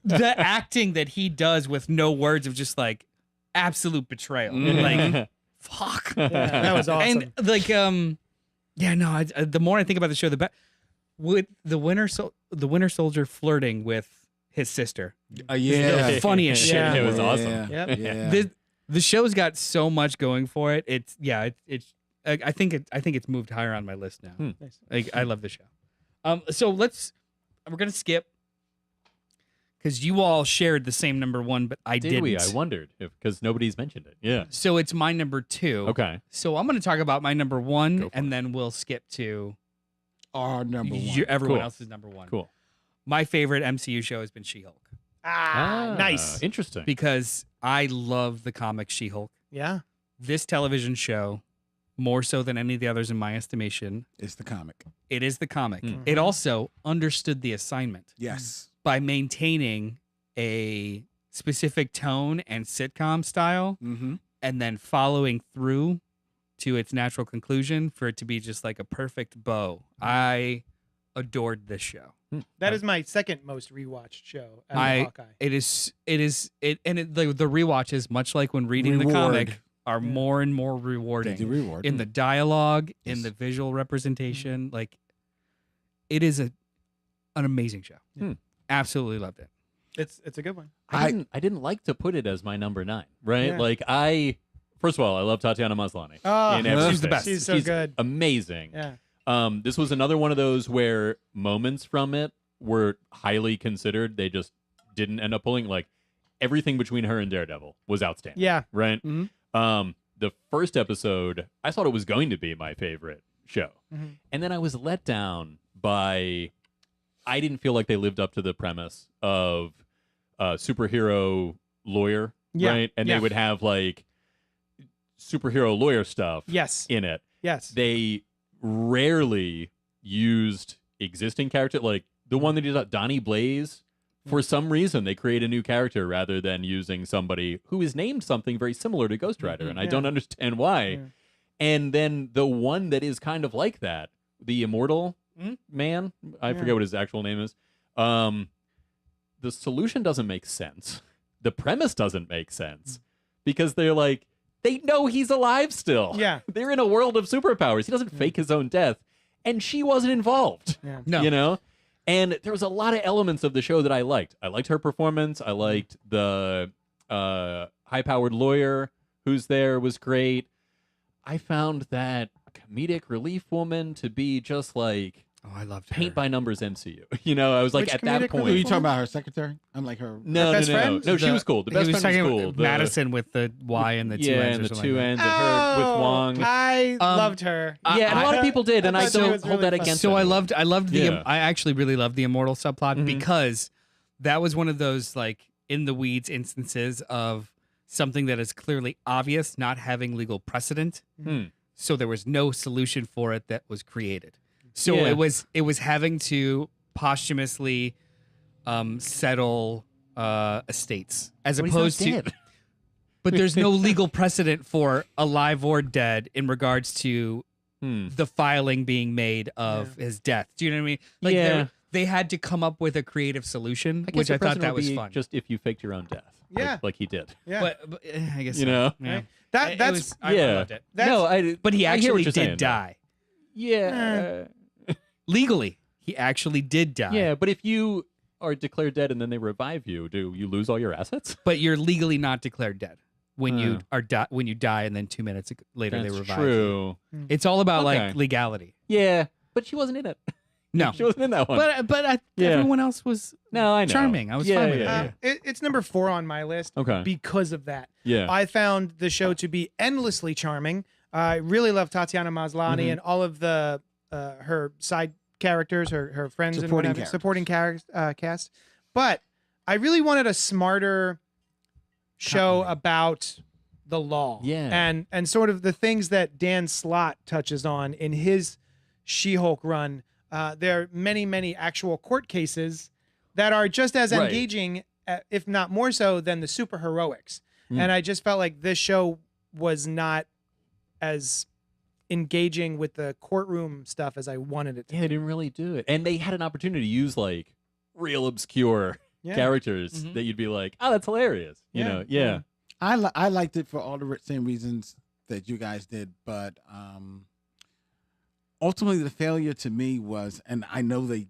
the acting that he does with no words of just like absolute betrayal. Like, fuck. Yeah, that was awesome. And like, the more I think about the show, the better. With the Winter Soldier flirting with his sister. The funniest shit. Yeah. It was awesome. Yeah. The show's got so much going for it. It's I think it's moved higher on my list now. Nice. Like, I love the show. So we're gonna skip because you all shared the same number one, but I didn't. Did we? I wondered because nobody's mentioned it. Yeah. So it's my number two. Okay. So I'm gonna talk about my number Go one, for and then we'll skip to Our number one. everyone Cool. else's number one. Cool. My favorite MCU show has been She-Hulk Nice. Interesting. because I love the comic She-Hulk. Yeah. This television show, more so than any of the others in my estimation, It's the comic. it is the comic. Mhm. It also understood the assignment Yes. by maintaining a specific tone and sitcom style Mm-hmm. and then following through to its natural conclusion for it to be just like a perfect bow. I adored this show. That is my second most rewatched show. The rewatches, much like when reading the comic, are more and more rewarding. The reward. In the dialogue, in Yes. the visual representation, like it is an amazing show. Absolutely loved it. It's a good one. I didn't like to put it as my number 9, right? Yeah. Like first of all, I love Tatiana Maslany. Oh, in everything. she's the best. She's so good. Amazing. Yeah. This was another one of those where moments from it were highly considered. They just didn't end up pulling. Like everything between her and Daredevil was outstanding. Yeah. Right. Mhm. The first episode, I thought it was going to be my favorite show, Mhm. and then I was let down by. I didn't feel like they lived up to the premise of a superhero lawyer, Yeah. right? And Yeah. they would have like superhero lawyer stuff Yes. in it. Yes. They rarely used existing character, like the one that did Donnie Blaze. For some reason, they create a new character rather than using somebody who is named something very similar to Ghost Rider, and I Yeah. don't understand why. Yeah. And then the one that is kind of like that, the immortal man, I Yeah. forget what his actual name is. The solution doesn't make sense. The premise doesn't make sense because they're like, they know he's alive still. Yeah. They're in a world of superpowers. He doesn't fake his own death, and she wasn't involved. Yeah. No. You know? And there was a lot of elements of the show that I liked. I liked her performance. I liked the high-powered lawyer who's there was great. I found that comedic relief woman to be just like Oh, I loved her. paint by numbers MCU. You know, I was like Which at that comedic Who are you point. talking about? Her secretary? I'm like her. No, best no, friend? no. She was cool. The He best was friend was talking cool. about Madison with the Y and the two yeah, N's and or the something two like ends and her with Wong. I loved her. Yeah, and a lot of people did, and I thought she don't was hold really that fun. against So them. I loved the Yeah. I actually really loved the immortal subplot Mhm. because that was one of those like in the weeds instances of something that is clearly obvious not having legal precedent. Hmm. So there was no solution for it that was created. So Yeah. it was having to posthumously settle estates as But he's not opposed to dead. but there's no legal precedent for alive or dead in regards to the filing being made of his death. Do you know what I mean? Like Yeah. they had to come up with a creative solution, I guess which your I thought precedent that would was be fun. just if you faked your own death. Yeah. Like he did. Yeah. But I guess You so. know? Yeah. Right. That's was, I yeah. loved it. That's- No, But he I hear what actually you're did saying, though. die. Yeah. Legally, he actually did die. Yeah, but if you are declared dead and then they revive you, do you lose all your assets? But you're legally not declared dead when you are when you die, and then 2 minutes later they That's revive you. true. It's all about Okay. like legality. Yeah, but she wasn't in it. No, She wasn't in that one. but Yeah. everyone else was no, I know. charming. I was Yeah, fine with yeah, it. It's number 4 on my list Okay. because of that. Yeah. I found the show to be endlessly charming. I really love Tatiana Maslany Mhm. and all of the her side characters, her friends Supporting and whatever, characters. supporting cast. But I really wanted a smarter show about the law. Yeah. And sort of the things that Dan Slott touches on in his She-Hulk run. There are many, many actual court cases that are just as Right. engaging if not more so than the super heroics. And I just felt like this show was not as engaging with the courtroom stuff as I wanted it to. Yeah, they didn't really do it. And they had an opportunity to use like real obscure characters that you'd be like, oh, that's hilarious. You know, yeah. I liked it for all the same reasons that you guys did, but ultimately the failure to me was, and I know they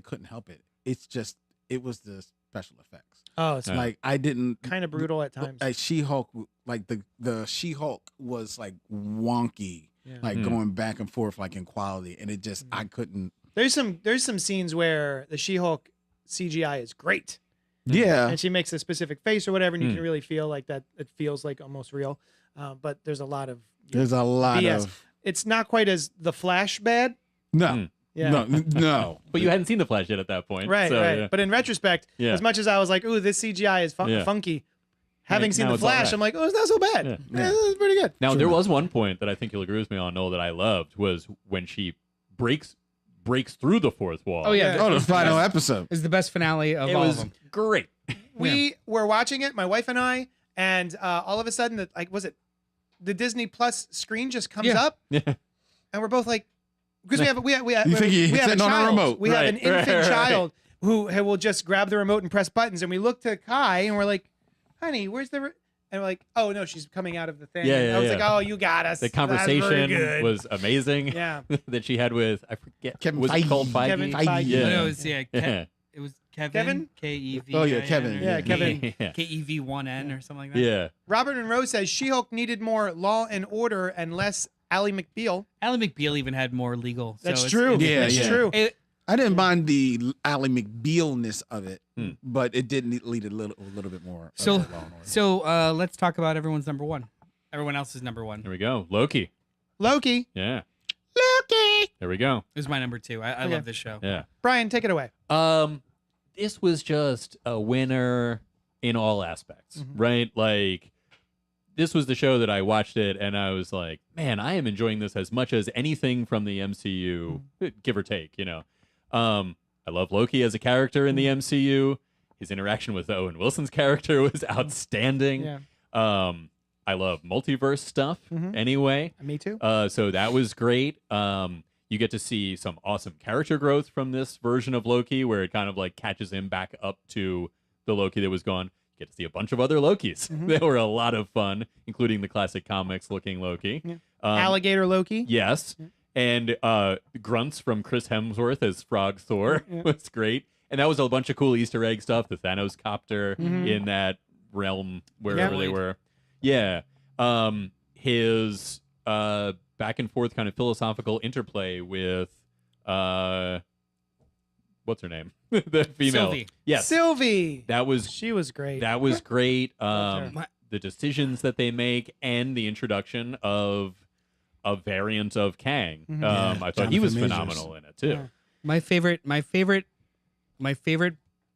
couldn't help it. It was the special effects. Oh, it's like I didn't kind of brutal at times. She-Hulk, like the She-Hulk was like wonky, like going back and forth like in quality, and it just I couldn't. There's some scenes where the She-Hulk CGI is great. Yeah, and she makes a specific face or whatever, and you can really feel like that. It feels like almost real, but there's a lot of BS. Of. It's not quite as the Flash bad. No. Yeah. No. But you hadn't seen the Flash yet at that point. Right, so, right. Yeah. But in retrospect, as much as I was like, ooh, this CGI is funky, having seen the Flash, I'm like, oh, it's not so bad. It's pretty good. Now, there was one point that I think you'll agree with me on, Noel, that I loved, was when she breaks through the fourth wall. Oh, yeah. The final episode. Is the best finale of all of them. Great. We were watching it, my wife and I, and all of a sudden, the Disney Plus screen just comes up, and we're both like, because we have a child. We have an infant child who will just grab the remote and press buttons, and we look to Kai and we're like, "Honey, where's the?" And we're like, "Oh no, she's coming out of the thing." I was like, "Oh, you got us." The conversation was amazing. Yeah, that she had with Kevin was Feige. it called Feige? Kevin Feige. Yeah. No, it was Kevin. K-E-V. Oh yeah, Kevin. Yeah, Kevin. K-E-V-1-N or something like that. Yeah. Robert and Rose says She-Hulk needed more Law and Order and less Ally McBeal. Ally McBeal even had more legal. That's true. That's true. I didn't mind the Ally McBealness of it, but it did need a little bit more. So let's talk about everyone's number one. Everyone else's number one. Here we go. Loki. Yeah. Loki. There we go. It was my number two. I love this show. Yeah. Brian, take it away. This was just a winner in all aspects, right? Like, this was the show that I watched it and I was like, man, I am enjoying this as much as anything from the MCU, give or take, you know. I love Loki as a character in the MCU. His interaction with Owen Wilson's character was outstanding. Yeah. I love multiverse stuff anyway. Me too. So that was great. You get to see some awesome character growth from this version of Loki, where it kind of like catches him back up to the Loki that was gone. You get to see a bunch of other Lokis. They were a lot of fun, including the classic comics looking Loki. Yeah. Alligator Loki. Yes. And grunts from Chris Hemsworth as Frog Thor was great. And that was a bunch of cool Easter egg stuff. The Thanos copter in that realm, wherever they were. Yeah. His back and forth kind of philosophical interplay with what's her name? The female. Sylvie. Yes. Sylvie. She was great. That was great. The decisions that they make and the introduction of a variant of Kang. I thought he was phenomenal in it too. Yeah. My favorite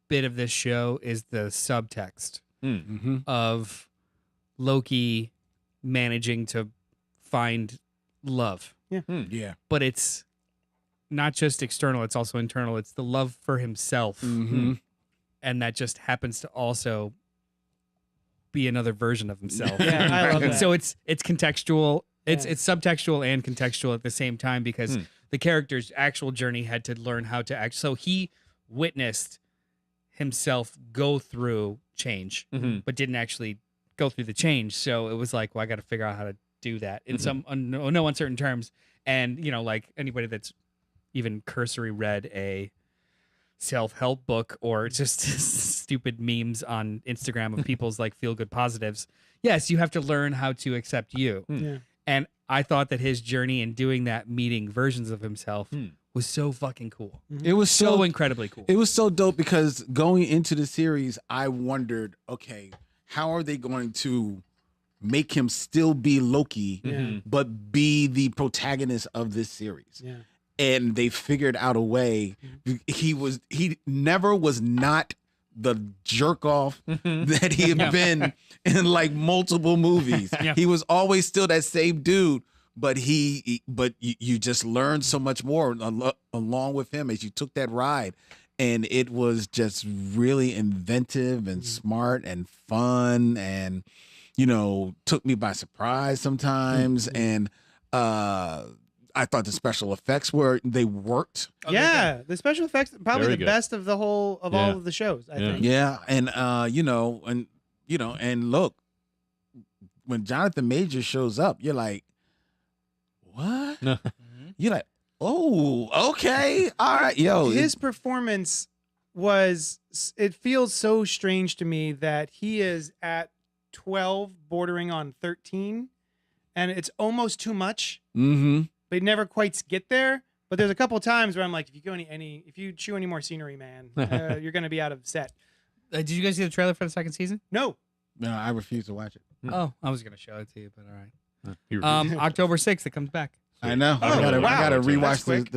bit of this show is the subtext of Loki managing to find love. Yeah. But it's not just external, it's also internal. It's the love for himself. And that just happens to also be another version of himself. Yeah, I love that. So it's contextual. It's subtextual and contextual at the same time, because the character's actual journey had to learn how to act. So he witnessed himself go through change, but didn't actually go through the change. So it was like, well, I got to figure out how to do that in some no uncertain terms. And, you know, like anybody that's even cursory read a self-help book or just stupid memes on Instagram of people's like feel-good positives. Yes, you have to learn how to accept you. Yeah. And I thought that his journey in doing that, meeting versions of himself, was so fucking cool. It was so incredibly cool. It was so dope because going into the series, I wondered, okay, how are they going to make him still be Loki, but be the protagonist of this series? Yeah. And they figured out a way. He never was not the jerk off that he had been in like multiple movies. He was always still that same dude, but you just learned so much more along with him as you took that ride. and it was just really inventive and smart and fun, and took me by surprise sometimes. And I thought the special effects they worked. Yeah, the special effects probably Very the good. best of all of the shows. I think. Yeah, and and look, when Jonathan Majors shows up, you're like, what? You're like, oh, okay, all right, His performance it feels so strange to me that he is at 12, bordering on 13, and it's almost too much. Mm-hmm. They never quite get there. But there's a couple of times where I'm like, if you chew any more scenery, man, you're going to be out of set. Did you guys see the trailer for the second season? No. No, I refuse to watch it. Oh, I was going to show it to you, but all right. You're- October 6th, it comes back. I know. Oh, I gotta wow. rewatch That's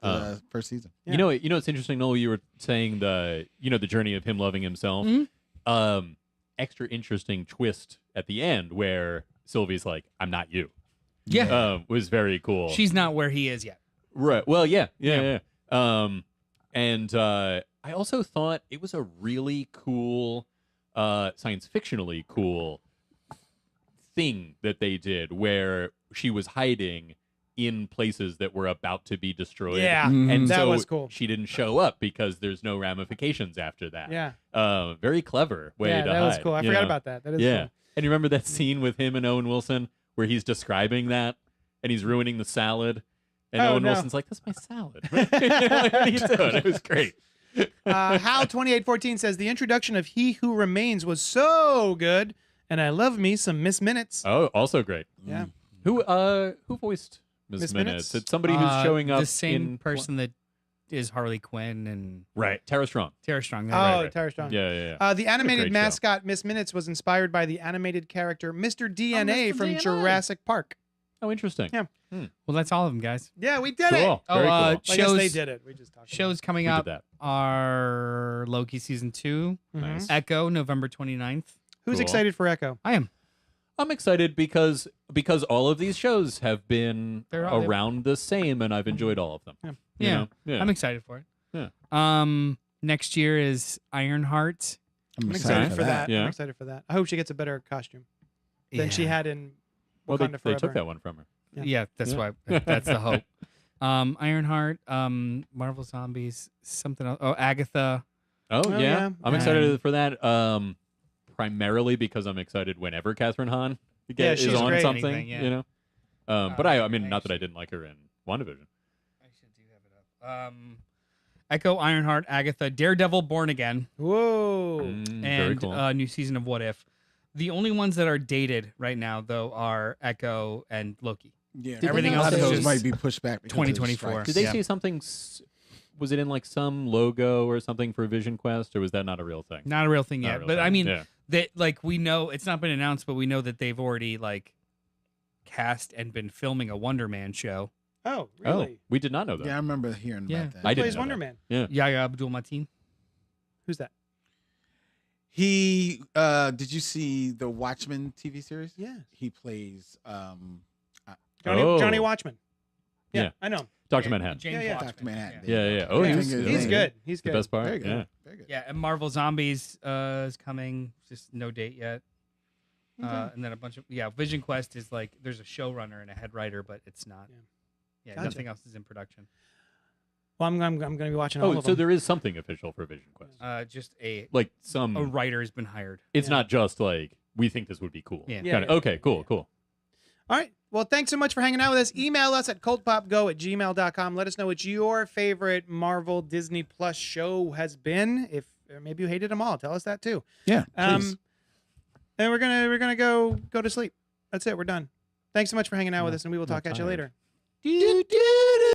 the first season. Yeah. You know, it's interesting, Noel. You were saying the journey of him loving himself. Mhm. Extra interesting twist at the end where Sylvie's like, "I'm not you." Yeah. Was very cool. She's not where he is yet. Right. Well, yeah. And I also thought it was a really cool, science fictionally cool thing that they did where she was hiding in places that were about to be destroyed. Yeah, And that so was cool. she didn't show up because there's no ramifications after that. Yeah. Very clever way to that hide. was cool. I you forgot know? about that. That is Yeah. cool. And you remember that scene with him and Owen Wilson where he's describing that and he's ruining the salad? And Oh, Owen no. Wilson's like, "That's my salad." What are you doing? It was great. Hal2814 says the introduction of He Who Remains was so good, and I love me some Miss Minutes. Oh, also great. Yeah. Who voiced Miss Miss Minutes? Minutes? It's somebody who's showing up. The same in person that is Harley Quinn and Right. Tara Strong. Tara Strong. Oh, right. Tara Strong. Yeah. The animated great show. mascot Miss Minutes was inspired by the animated character Mr. DNA Mr. from DNA. Jurassic Park. Oh, interesting. Yeah. Well, that's all of them, guys. Yeah, we did it. Cool. Very cool. I guess shows they did it. We just talked shows coming We did up that. are Loki season 2, about it. Nice. Echo November 29th. Who's Cool. excited for Echo? I am. I'm excited because all of these shows have been They're all- around the same, and I've enjoyed all of them. Yeah. You know? Yeah. I'm excited for it. Yeah. Next year is Ironheart. I'm excited for that. Yeah. I'm excited for that. I hope she gets a better costume than she had in Well, Wakanda they Forever. took that one from her. Yeah. Yeah, that's Yeah. why. That's the hope. Ironheart, Marvel Zombies, something else. Oh, Agatha. Oh, Oh, yeah. yeah. I'm excited for that. Primarily because I'm excited whenever Catherine Hahn is she's on great. something. Anything, yeah. You know. But I mean, not that I didn't like her in WandaVision. I should do have it up. Echo, Ironheart, Agatha, Daredevil, Born Again, Whoa. Very and cool. new season of What If. The only ones that are dated right now, though, are Echo and Loki. Yeah, Everything a lot else of is those just might be pushed back. because of the 2024. strikes. Did they Yeah. say something? Was it in like some logo or something for Vision Quest, or was that not a real thing? Not a real thing Not a yet, real but thing. I mean, Yeah. that like we know it's not been announced, but we know that they've already like cast and been filming a Wonder Man show. Oh, Oh, really? we did not know that. Yeah, I remember hearing Yeah. about that. I Who didn't plays know Wonder that. Man? Yeah. Yahya Abdul-Mateen. Who's that? He did you see the Watchmen TV series? Yeah. He plays Johnny Watchman. Yeah, Yeah. I know him. Dr. Manhattan. James Yeah. Watchman. Dr. Manhattan. Yeah. Oh, Yeah, he was He's good. He's the good. best part. Very good. Yeah. Very good. Yeah, and Marvel Zombies is coming. Just no date yet. And then a bunch of Vision Quest is like there's a showrunner and a head writer, but it's not. Yeah, Gotcha. nothing else is in production. Well, I'm going to be watching all Oh, of so them. there is something official for Vision Quest. Just a Like some. writer has been hired. It's Yeah. not just like we think this would be cool. Yeah. Yeah, Kinda, yeah, okay. yeah, Cool. yeah. Cool. All right. Well, thanks so much for hanging out with us. Email us at cultpopgo@gmail.com. Let us know what your favorite Marvel Disney Plus show has been. If or maybe you hated them all, tell us that too. Yeah, please. And we're gonna go to sleep. That's it. We're done. Thanks so much for hanging out with us, and we will talk at you tired. later.